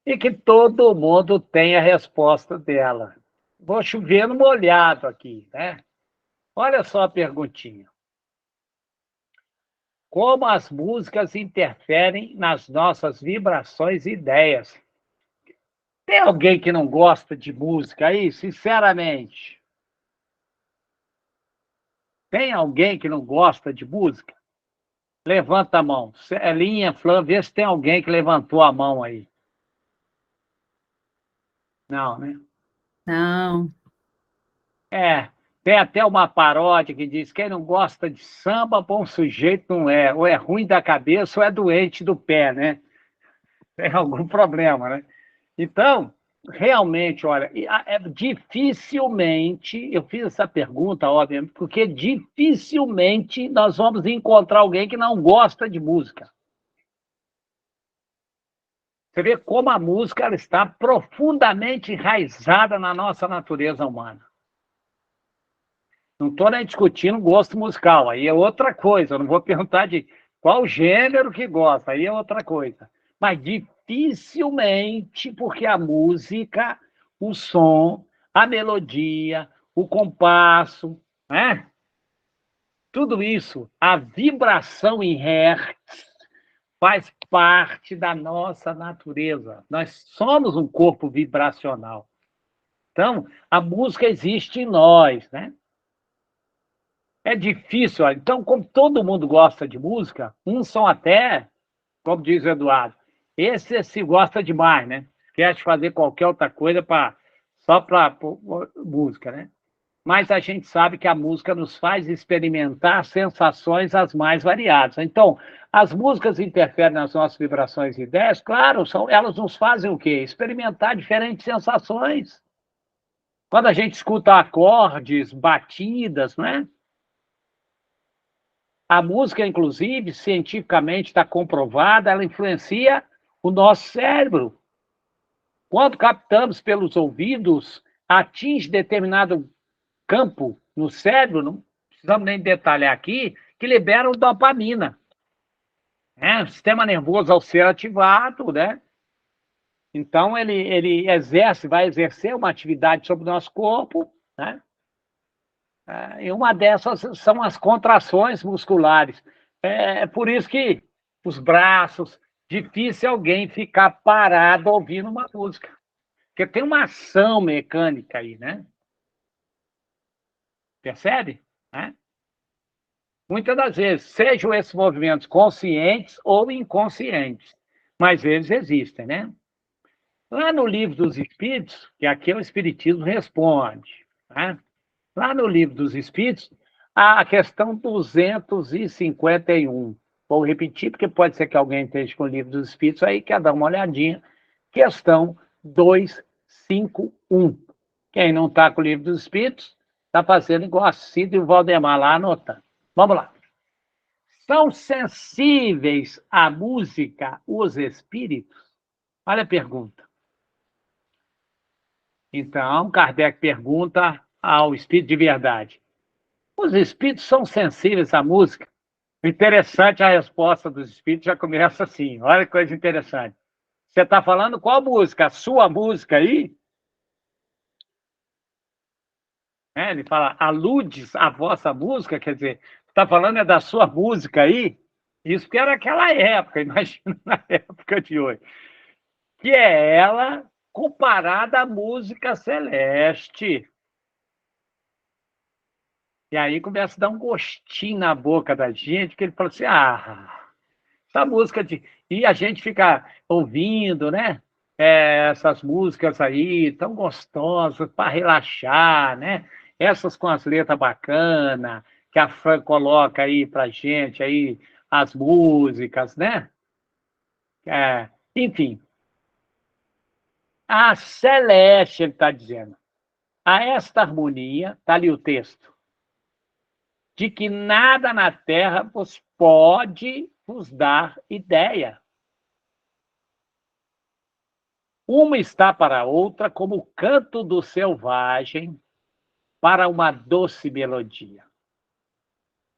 E que todo mundo tem a resposta dela. Vou chover no molhado aqui, né? Olha só a perguntinha. como as músicas interferem nas nossas vibrações e ideias. Tem alguém que não gosta de música aí, sinceramente? Tem alguém que não gosta de música? Levanta a mão. Celinha, Flã, vê se tem alguém que levantou a mão aí. Não, né? Não. Tem até uma paródia que diz: quem não gosta de samba, bom sujeito não é. Ou é ruim da cabeça ou é doente do pé, né? Tem algum problema, né? Então, realmente, olha, dificilmente, eu fiz essa pergunta, obviamente, porque dificilmente nós vamos encontrar alguém que não gosta de música. Você vê como a música ela está profundamente enraizada na nossa natureza humana. Não estou nem discutindo gosto musical, aí é outra coisa. Eu não vou perguntar de qual gênero que gosta, aí é outra coisa. Mas dificilmente, porque a música, o som, a melodia, o compasso, né? Tudo isso, a vibração em hertz, faz parte da nossa natureza. Nós somos um corpo vibracional. Então, a música existe em nós, né? É difícil, olha. Então, como todo mundo gosta de música, uns são até, como diz o Eduardo, esse se gosta demais, né? Quer fazer qualquer outra coisa só para música, né? Mas a gente sabe que a música nos faz experimentar sensações as mais variadas. Então, as músicas interferem nas nossas vibrações e ideias, claro, elas nos fazem o quê? Experimentar diferentes sensações. Quando a gente escuta acordes, batidas, né? A música, inclusive, cientificamente está comprovada, ela influencia o nosso cérebro. Quando captamos pelos ouvidos, atinge determinado campo no cérebro, não precisamos nem detalhar aqui, que liberam dopamina. O sistema nervoso, ao ser ativado, né? Então, ele vai exercer uma atividade sobre o nosso corpo, né? E uma dessas são as contrações musculares. É por isso que os braços, difícil alguém ficar parado ouvindo uma música. Porque tem uma ação mecânica aí, né? Percebe? Né? Muitas das vezes, sejam esses movimentos conscientes ou inconscientes, mas eles existem, né? Lá no Livro dos Espíritos, que aqui é o Espiritismo Responde, né? Lá no Livro dos Espíritos, a questão 251. Vou repetir, porque pode ser que alguém esteja com o Livro dos Espíritos aí, quer dar uma olhadinha. Questão 251. Quem não está com o Livro dos Espíritos, está fazendo igual a Cida e o Valdemar lá anotando. Vamos lá. São sensíveis à música os espíritos? Olha a pergunta. Então, Kardec pergunta ao espírito de verdade: os espíritos são sensíveis à música? Interessante, a resposta dos espíritos já começa assim. Olha que coisa interessante. Você está falando qual música? A sua música aí? Ele fala, aludes à vossa música, quer dizer, está falando da sua música aí? Isso que era aquela época, imagina na época de hoje. Que é ela comparada à música celeste. E aí começa a dar um gostinho na boca da gente, que ele fala assim, essa música de... E a gente fica ouvindo, né? Essas músicas aí, tão gostosas, para relaxar, né? Essas com as letras bacanas, que a Fran coloca aí pra gente, aí, as músicas, né? Enfim. A celeste, ele está dizendo. A esta harmonia, está ali o texto, de que nada na terra vos pode vos dar ideia. Uma está para a outra como o canto do selvagem para uma doce melodia.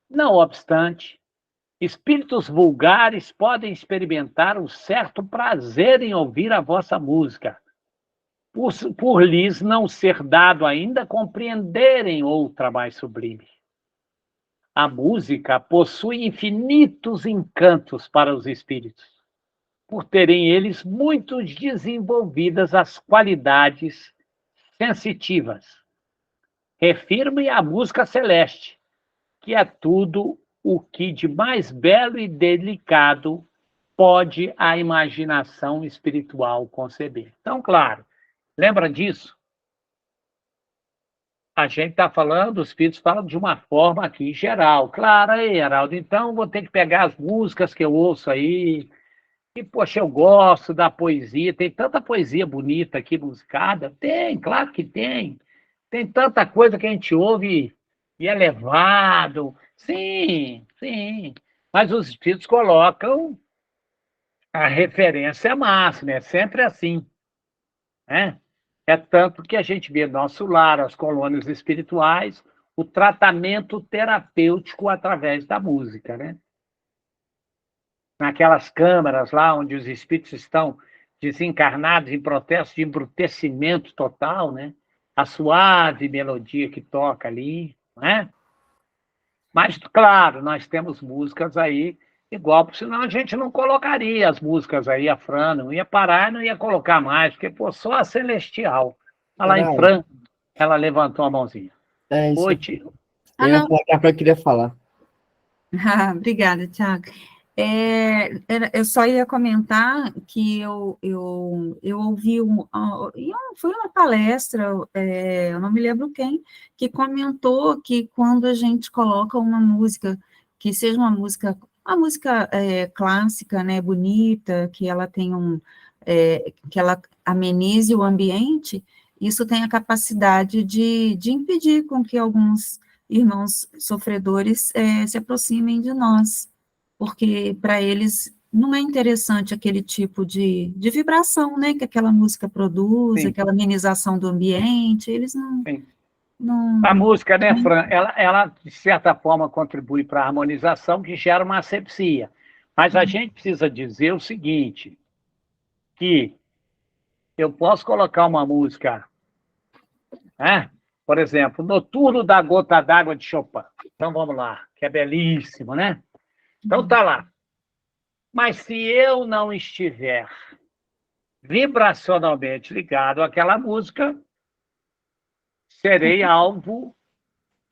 Não obstante, espíritos vulgares podem experimentar um certo prazer em ouvir a vossa música, por lhes não ser dado ainda compreenderem outra mais sublime. a música possui infinitos encantos para os espíritos, por terem eles muito desenvolvidas as qualidades sensitivas. Refiro-me à música celeste, que é tudo o que de mais belo e delicado pode a imaginação espiritual conceber. Então, claro, lembra disso? A gente está falando, os espíritos falam de uma forma aqui geral. Claro, aí, Heraldo, então vou ter que pegar as músicas que eu ouço aí, e, poxa, eu gosto da poesia, tem tanta poesia bonita aqui musicada. Tem, claro que tem. Tem tanta coisa que a gente ouve e é levado. Sim, sim. Mas os espíritos colocam a referência máxima, é sempre assim, né? É tanto que a gente vê no nosso lar, as colônias espirituais, o tratamento terapêutico através da música, né? Naquelas câmaras lá onde os espíritos estão desencarnados em processo de embrutecimento total, né? A suave melodia que toca ali, né? Mas, claro, nós temos músicas aí igual, senão a gente não colocaria as músicas aí, a Fran não ia parar e não ia colocar mais, porque, pô, só a Celestial. Olha lá em Geraldo, Fran, ela levantou a mãozinha. é isso. Oi, tio. Ah, Eu ia não. falar que eu queria falar. Obrigada, Tiago. Eu só ia comentar que eu ouvi, foi uma palestra, eu não me lembro quem, que comentou que quando a gente coloca uma música, que seja uma música clássica, né, bonita, que ela tenha que ela amenize o ambiente, isso tem a capacidade de impedir com que alguns irmãos sofredores se aproximem de nós, porque para eles não é interessante aquele tipo de vibração, né, que aquela música produz, Sim, aquela amenização do ambiente, eles sim. não. A música, né, Fran, ela de certa forma contribui para a harmonização que gera uma asepsia. Mas a gente precisa dizer o seguinte, que eu posso colocar uma música, né? Por exemplo, Noturno da Gota d'Água de Chopin. Então vamos lá, que é belíssimo, né? Então tá lá. Mas se eu não estiver vibracionalmente ligado àquela música, serei alvo,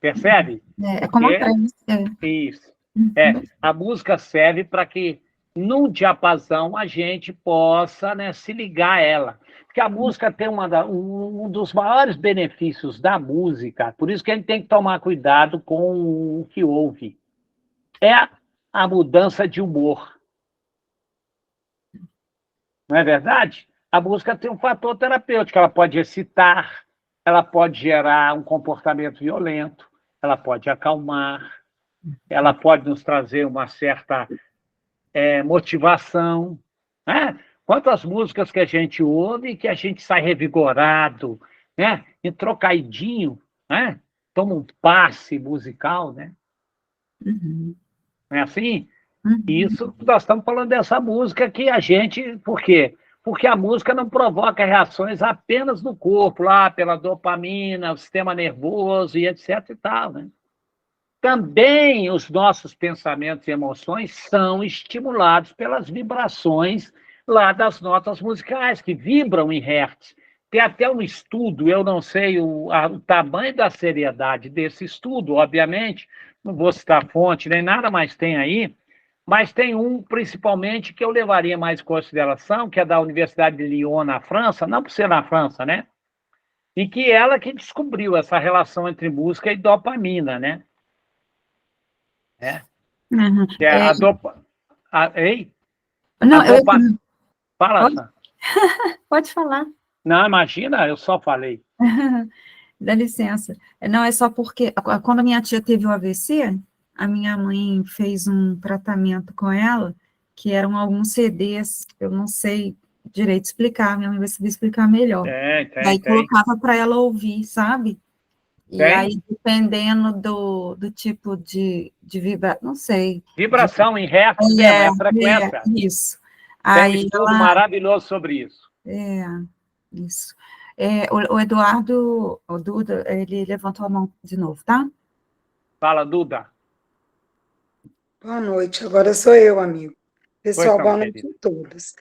percebe? É como a Porque prece. isso. A música serve para que, num diapasão, a gente possa, né, se ligar a ela. Porque a música tem um dos maiores benefícios da música, por isso que a gente tem que tomar cuidado com o que ouve. É a mudança de humor. Não é verdade? A música tem um fator terapêutico, ela pode excitar, ela pode gerar um comportamento violento, ela pode acalmar, ela pode nos trazer uma certa motivação, né? Quantas músicas que a gente ouve e que a gente sai revigorado, né? Entrocaidinho, né? Toma um passe musical, né? Uhum. Não é assim? Uhum. Isso, nós estamos falando dessa música que a gente... Por quê? Porque a música não provoca reações apenas no corpo, lá pela dopamina, o sistema nervoso e etc e tal, né? Também os nossos pensamentos e emoções são estimulados pelas vibrações lá das notas musicais, que vibram em hertz. Tem até um estudo, eu não sei o tamanho da seriedade desse estudo, obviamente, não vou citar fonte nem nada, mas tem aí, mas tem um, principalmente, que eu levaria mais em consideração, que é da Universidade de Lyon, na França, não por ser na França, né? E que ela que descobriu essa relação entre música e dopamina, né? Uhum. Que é a dopa... Ei? Não, A dopa... Fala, Sam. pode falar. Não, imagina, eu só falei. Dá licença. Não, é só porque quando a minha tia teve o AVC, a minha mãe fez um tratamento com ela, que eram alguns CDs, eu não sei direito explicar, minha mãe vai saber explicar melhor. Aí Tem. colocava para ela ouvir, sabe? E Tem. aí, dependendo do tipo de vibra, não sei. Vibração em hertz mesmo, é frequência. Isso. Tem um Aí estudo maravilhoso sobre isso. Isso. O Eduardo, o Duda, ele levantou a mão de novo, tá? Fala, Duda. Boa noite, agora sou eu, amigo. Pois Pessoal, não, boa noite querido. a todos.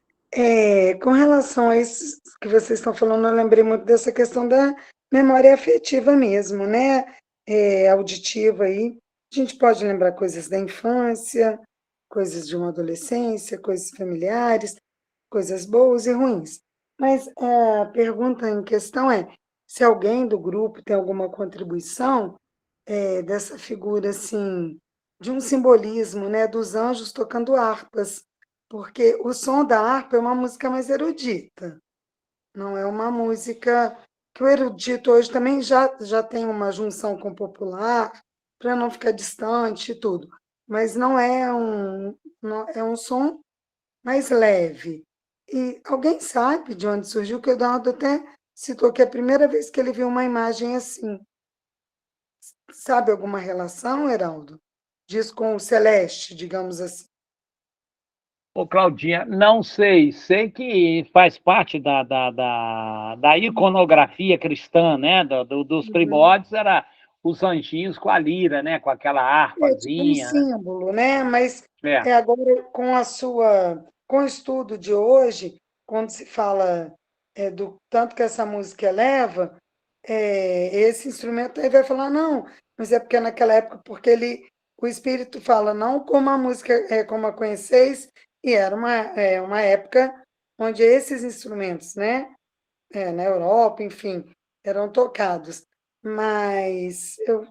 Com relação a isso que vocês estão falando, eu lembrei muito dessa questão da memória afetiva mesmo, né? Auditiva aí. A gente pode lembrar coisas da infância, coisas de uma adolescência, coisas familiares, coisas boas e ruins. Mas a pergunta em questão é se alguém do grupo tem alguma contribuição dessa figura, assim, de um simbolismo, né, dos anjos tocando harpas, porque o som da harpa é uma música mais erudita, não é uma música que o erudito hoje também já tem uma junção com o popular, para não ficar distante e tudo, mas é um som mais leve. E alguém sabe de onde surgiu, que o Eduardo até citou que é a primeira vez que ele viu uma imagem assim. Sabe alguma relação, Heraldo? Diz com o celeste, digamos assim. Ô, Claudinha, não sei, sei que faz parte da iconografia cristã, né? Dos Uhum. primórdios, era os anjinhos com a lira, né? Com aquela É tipo um harpazinha, né? símbolo, né? Mas É, agora com o estudo de hoje, quando se fala do tanto que essa música eleva, esse instrumento aí vai falar, não, mas é porque naquela época, porque o Espírito fala, não como a música é como a conheceis, e era uma época onde esses instrumentos, né? Na Europa, enfim, eram tocados. Mas eu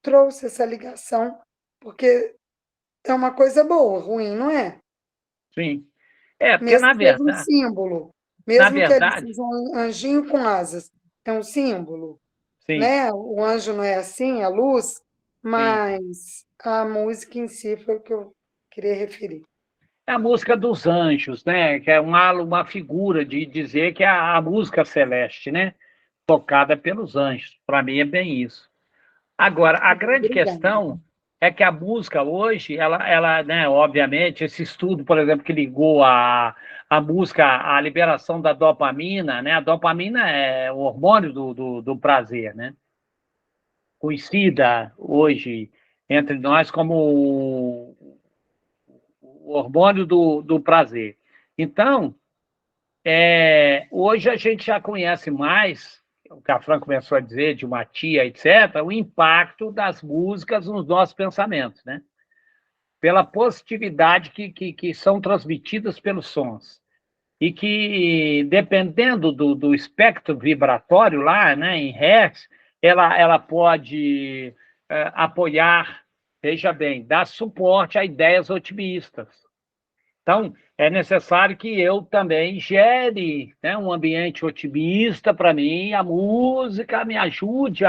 trouxe essa ligação porque é uma coisa boa, ruim, não é? sim. É, porque Mesmo que seja um símbolo, na mesmo que ele verdade, seja um anjinho com asas, é um símbolo, sim, né? O anjo não é assim, a luz, sim. mas a música em si foi o que eu queria referir. É a música dos anjos, né? Que é uma figura de dizer que é a música celeste, né? Tocada pelos anjos. Para mim é bem isso. Agora, a grande Obrigada. questão é que a música hoje, né, obviamente, esse estudo, por exemplo, que ligou a música à liberação da dopamina, né? A dopamina é o hormônio do prazer, né? Conhecida hoje entre nós como o hormônio do prazer. Então, hoje a gente já conhece mais, o que a Fran começou a dizer, de uma tia, etc., o impacto das músicas nos nossos pensamentos, né? Pela positividade que são transmitidas pelos sons. E que, dependendo do espectro vibratório lá, né, em Hertz, ela pode apoiar, veja bem, dar suporte a ideias otimistas. Então, é necessário que eu também gere, né, um ambiente otimista para mim, a música me ajude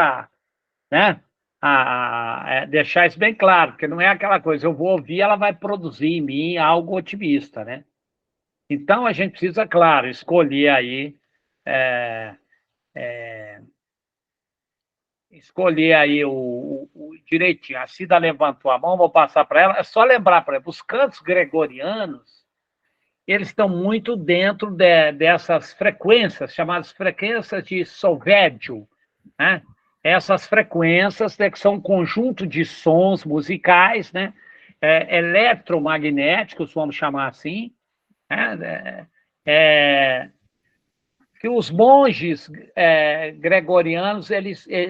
né, a deixar isso bem claro, porque não é aquela coisa, eu vou ouvir, ela vai produzir em mim algo otimista, né? Então, a gente precisa, claro, escolher aí, é, o direitinho. A Cida levantou a mão, vou passar para ela. É só lembrar, por exemplo, os cantos gregorianos, eles estão muito dentro dessas frequências, chamadas frequências de solfégio, né? Essas frequências, né, que são um conjunto de sons musicais, né? Eletromagnéticos, vamos chamar assim, né? Que os monges gregorianos,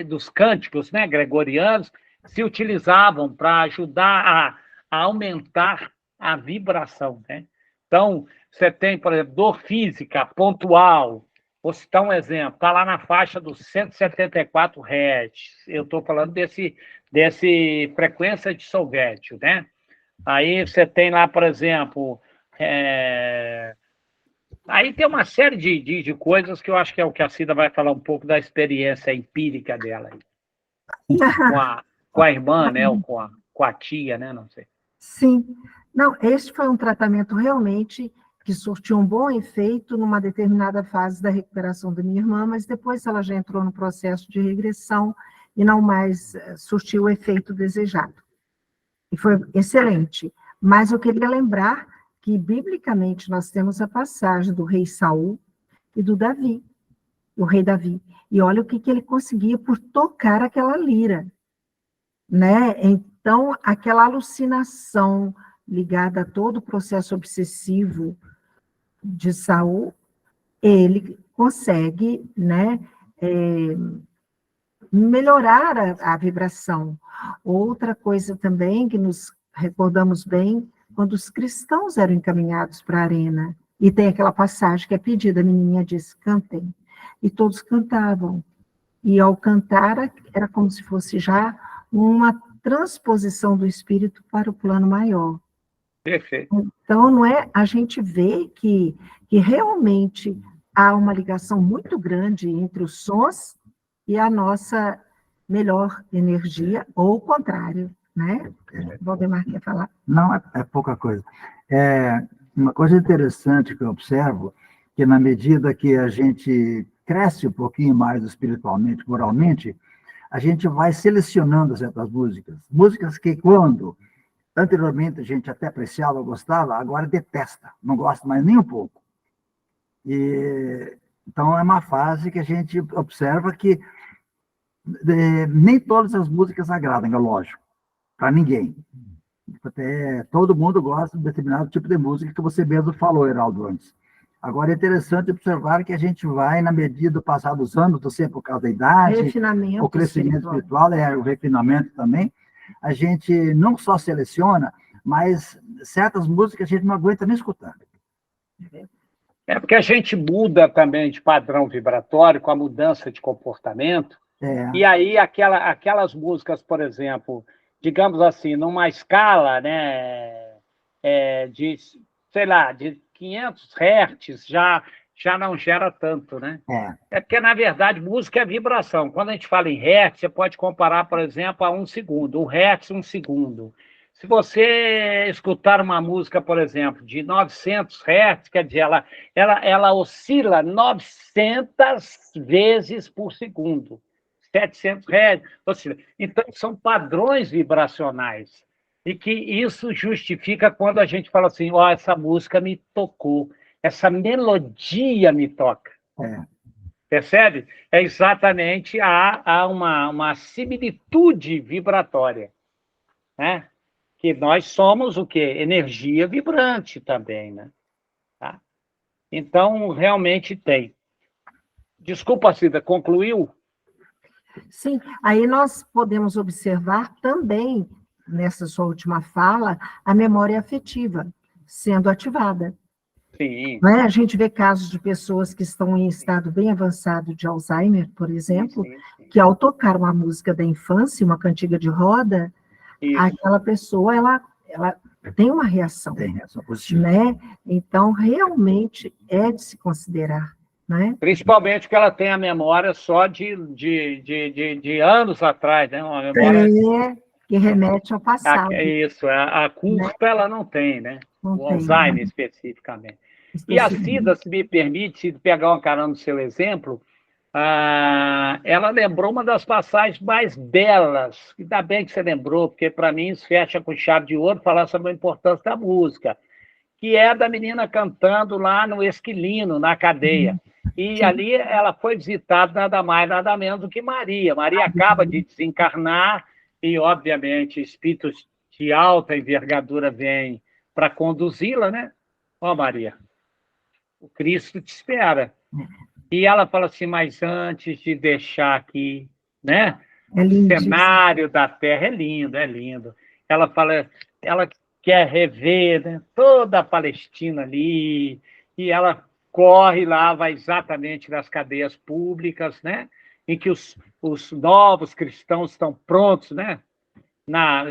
dos cânticos, né, gregorianos, se utilizavam para ajudar a aumentar a vibração, né? Então, você tem, por exemplo, dor física pontual. Vou citar um exemplo, está lá na faixa dos 174 Hz. Eu estou falando desse frequência de solfégio, né? Aí você tem lá, por exemplo, aí tem uma série de coisas que eu acho que é o que a Cida vai falar um pouco da experiência empírica dela aí. Com a irmã, né? Ou com a tia, né? Não sei. Sim. Não, este foi um tratamento realmente que surtiu um bom efeito numa determinada fase da recuperação da minha irmã, mas depois ela já entrou no processo de regressão e não mais surtiu o efeito desejado. E foi excelente. Mas eu queria lembrar que, biblicamente, nós temos a passagem do rei Saul e do Davi, o rei Davi. E olha o que ele conseguia por tocar aquela lira, né? Então, Então, aquela alucinação ligada a todo o processo obsessivo de Saul, ele consegue, né, melhorar a vibração. Outra coisa também que nos recordamos bem, quando os cristãos eram encaminhados para a arena, e tem aquela passagem que é pedida, a menininha diz, cantem, e todos cantavam. E ao cantar, era como se fosse já uma transposição do espírito para o plano maior. Perfeito. Então, não é, a gente vê que realmente há uma ligação muito grande entre os sons e a nossa melhor energia, ou o contrário, né? Valdemar quer falar? Não, é pouca coisa. Uma coisa interessante que eu observo, que na medida que a gente cresce um pouquinho mais espiritualmente, moralmente, a gente vai selecionando certas músicas. Músicas que quando anteriormente a gente até apreciava, gostava, agora detesta, não gosta mais nem um pouco. Então é uma fase que a gente observa que nem todas as músicas agradam, é lógico, para ninguém. Todo mundo gosta de determinado tipo de música que você mesmo falou, Heraldo, antes. Agora é interessante observar que a gente vai, na medida do passar dos anos, não sei por causa da idade, o crescimento espiritual, o refinamento também, a gente não só seleciona, mas certas músicas a gente não aguenta nem escutar. É porque a gente muda também de padrão vibratório com a mudança de comportamento, e aí aquelas músicas, por exemplo, digamos assim, numa escala, né, de, sei lá, de 500 Hz, já não gera tanto, né? É porque, na verdade, música é vibração. Quando a gente fala em Hertz, você pode comparar, por exemplo, a 1 segundo. 1 Hertz, 1 segundo. Se você escutar uma música, por exemplo, de 900 Hz, quer dizer, ela oscila 900 vezes por segundo. 700 Hz, oscila. Então, são padrões vibracionais. E que isso justifica quando a gente fala assim, essa música me tocou, essa melodia me toca. Percebe? É exatamente, há uma similitude vibratória, né? Que nós somos o quê? Energia vibrante também, né? Tá? Então, realmente tem. Desculpa, Cida, concluiu? Sim, aí nós podemos observar também, nessa sua última fala, a memória afetiva sendo ativada. Sim. Né? A gente vê casos de pessoas que estão em estado bem avançado de Alzheimer, por exemplo, que ao tocar uma música da infância, uma cantiga de roda, aquela pessoa, ela tem uma reação. Tem reação positiva. Né? Então, realmente é de se considerar. Né? Principalmente porque ela tem a memória só de anos atrás, né? Uma memória... que remete ao passado. Isso, a curta ela não tem, né? O Alzheimer especificamente. E a Cida, se me permite, se pegar uma carona no seu exemplo, ela lembrou uma das passagens mais belas, ainda bem que você lembrou, porque para mim isso fecha com chave de ouro falar sobre a importância da música, que é da menina cantando lá no Esquilino, na cadeia. E ali ela foi visitada nada mais, nada menos do que Maria. Maria acaba de desencarnar e, obviamente, espíritos de alta envergadura vêm para conduzi-la, né? Maria, o Cristo te espera. E ela fala assim, mas antes de deixar aqui, né? O cenário da Terra é lindo, é lindo. Ela fala, ela quer rever, né, toda a Palestina ali, e ela corre lá, vai exatamente nas cadeias públicas, né? Em que os novos cristãos estão prontos, né?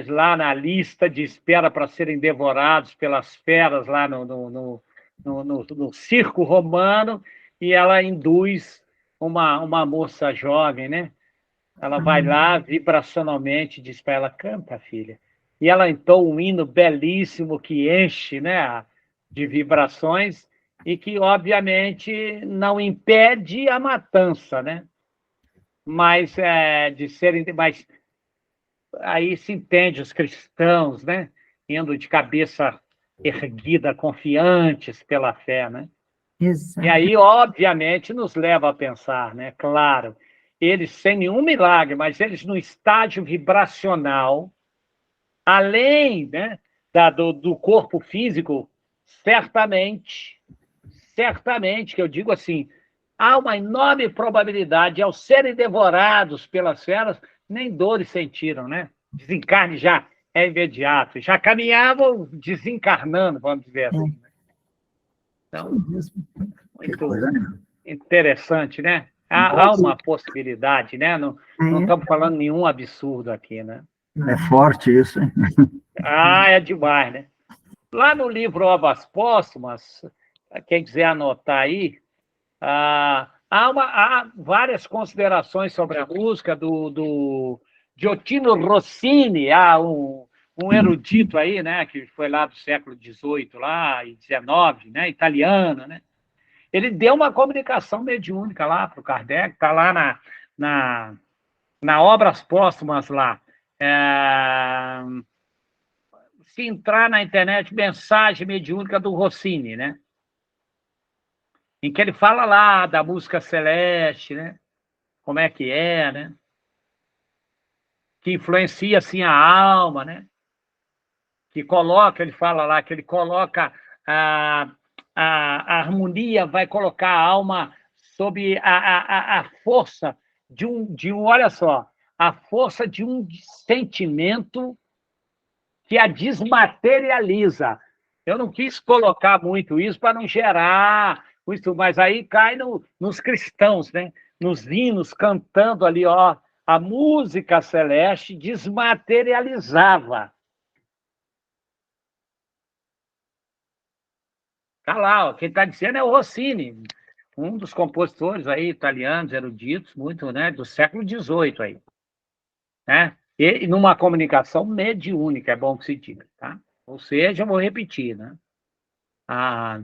Lá na lista de espera para serem devorados pelas feras lá no circo romano, e ela induz uma moça jovem, né? Ela vai lá vibracionalmente, diz para ela, canta, filha. E ela entoa um hino belíssimo que enche, né, de vibrações e que, obviamente, não impede a matança, né? Mas aí se entende os cristãos, né, indo de cabeça erguida, confiantes pela fé, né? Exato. E aí, obviamente, nos leva a pensar, né? Claro, eles sem nenhum milagre, mas eles no estágio vibracional, além, né, do corpo físico, certamente, que eu digo assim, há uma enorme probabilidade, ao serem devorados pelas feras, nem dores sentiram, né? Desencarne já é imediato, já caminhavam desencarnando, vamos dizer assim. Então, muito interessante, né? Há uma possibilidade, né? Não estamos falando nenhum absurdo aqui, né? É forte isso, hein? É demais, né? Lá no livro Obras Póstumas, quem quiser anotar aí, há várias considerações sobre a música do Giottino Rossini, um erudito aí, né, que foi lá do século XVIII lá, e XIX, né, italiano, né? Ele deu uma comunicação mediúnica lá para o Kardec, está lá na Obras Póstumas lá. Se entrar na internet, mensagem mediúnica do Rossini, né? Em que ele fala lá da música celeste, né? Como é que é, né? Que influencia, assim, a alma, né? Ele fala lá que ele coloca a harmonia, vai colocar a alma sob a força olha só, a força de um sentimento que a desmaterializa. Eu não quis colocar muito isso para não gerar isso, mas aí cai nos cristãos, né? Nos hinos, cantando ali, ó, a música celeste desmaterializava. Está lá, ó, quem está dizendo é o Rossini, um dos compositores aí, italianos, eruditos, muito, né, do século XVIII aí. Né? E numa comunicação mediúnica, é bom que se diga, tá? Ou seja, eu vou repetir, né? A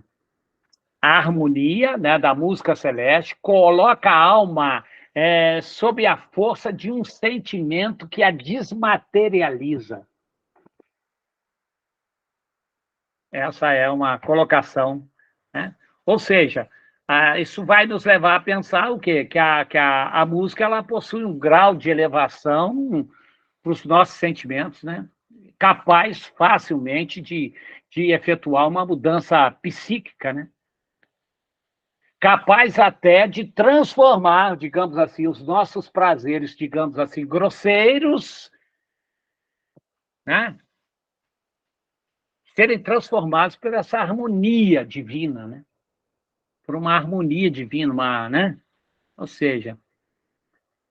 harmonia, né, da música celeste coloca a alma sob a força de um sentimento que a desmaterializa. Essa é uma colocação, né? Ou seja, isso vai nos levar a pensar o quê? Que a música ela possui um grau de elevação para os nossos sentimentos, né? Capaz facilmente de efetuar uma mudança psíquica, né? Capaz até de transformar, digamos assim, os nossos prazeres, digamos assim, grosseiros, né? Serem transformados por essa harmonia divina, né? Por uma harmonia divina, né? Ou seja,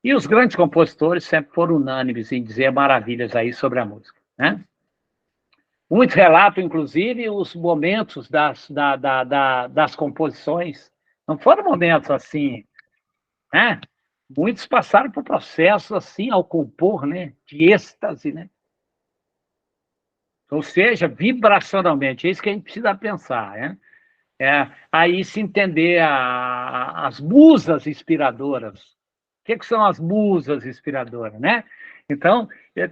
e os grandes compositores sempre foram unânimes em dizer maravilhas aí sobre a música, né? Muitos relatam, inclusive, os momentos das composições. Não foram momentos assim, né? Muitos passaram por processos assim ao compor, né? De êxtase, né? Ou seja, vibracionalmente, é isso que a gente precisa pensar, né? Aí se entender as musas inspiradoras. O que são as musas inspiradoras, né? Então,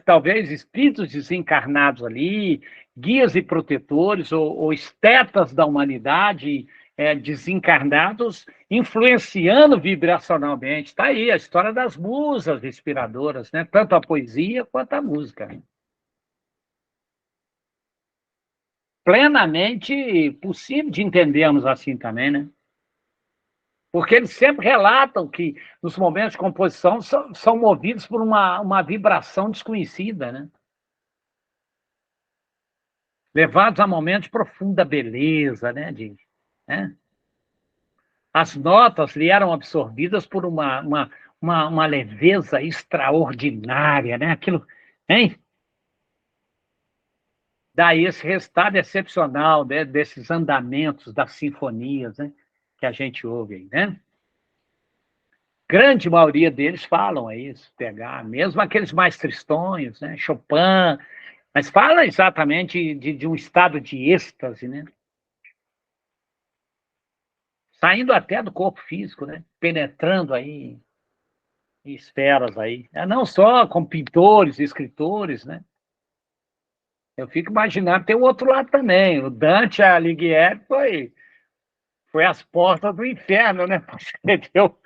talvez espíritos desencarnados ali, guias e protetores, ou estetas da humanidade desencarnados, influenciando vibracionalmente. Está aí a história das musas inspiradoras, né? Tanto a poesia quanto a música. Né? Plenamente possível de entendermos assim também, né? Porque eles sempre relatam que, nos momentos de composição, são movidos por uma vibração desconhecida, né? Levados a momentos de profunda beleza, né? Né? As notas lhe eram absorvidas por uma leveza extraordinária, né? Aquilo, hein? Daí esse resultado excepcional, né, desses andamentos das sinfonias, né, que a gente ouve aí, né? Grande maioria deles falam a isso, pegar, mesmo aqueles mais tristonhos, né, Chopin, mas fala exatamente de um estado de êxtase, né? Saindo até do corpo físico, né? Penetrando aí em esferas aí. Não só com pintores, escritores, né? Eu fico imaginando, tem o outro lado também. O Dante Alighieri foi às portas do inferno, né? Para escrever o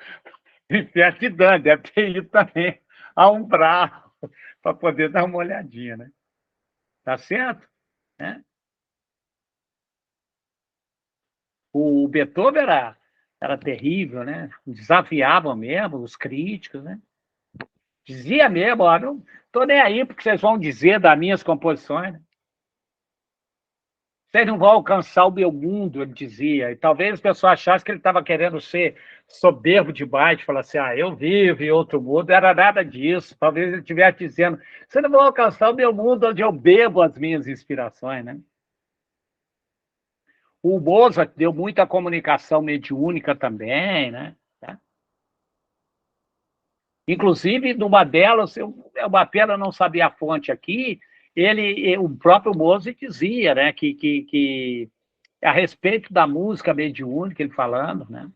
inferno de Dante. Deve ter ido também a um bravo para poder dar uma olhadinha, né? tá certo? Né? O Beethoven era terrível, né? Desafiava mesmo os críticos, né? Dizia mesmo, ó, não estou nem aí porque vocês vão dizer das minhas composições. Né? Vocês não vão alcançar o meu mundo, ele dizia. E talvez as pessoas achassem que ele estava querendo ser soberbo demais, falar assim, eu vivo em outro mundo. Era nada disso. Talvez ele estivesse dizendo, vocês não vão alcançar o meu mundo onde eu bebo as minhas inspirações, né? O Mozart deu muita comunicação mediúnica também, né? Inclusive, numa delas, é uma pena não saber a fonte aqui, o próprio Mozart dizia, né, que a respeito da música mediúnica, ele falando, né,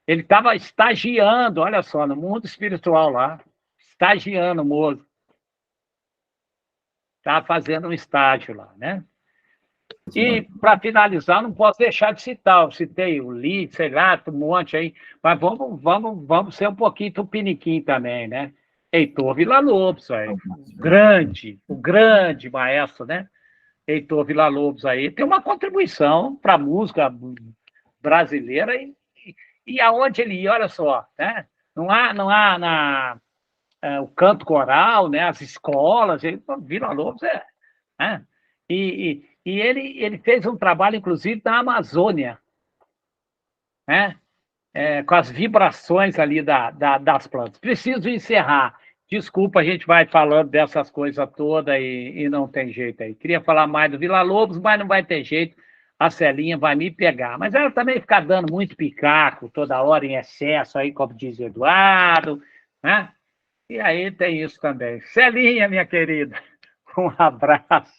ele estava estagiando, olha só, no mundo espiritual lá, estagiando o Mozart, estava fazendo um estágio lá, né? E, para finalizar, não posso deixar de citar, eu citei o Liszt, sei lá, um monte aí, mas vamos ser um pouquinho tupiniquim também, né? Heitor Villa-Lobos, aí, o grande maestro, né? Heitor Villa-Lobos aí, tem uma contribuição para a música brasileira e aonde ele ia, olha só, né? Não há o canto coral, né? As escolas, Villa-Lobos né? E ele fez um trabalho, inclusive, na Amazônia, né? Com as vibrações ali das plantas. Preciso encerrar. Desculpa, a gente vai falando dessas coisas todas e não tem jeito aí. Queria falar mais do Villa-Lobos, mas não vai ter jeito. A Celinha vai me pegar. Mas ela também fica dando muito picaco toda hora em excesso, aí, como diz Eduardo, né? E aí tem isso também. Celinha, minha querida, um abraço.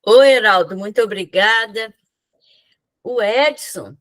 Oi, Heraldo, muito obrigada. O Edson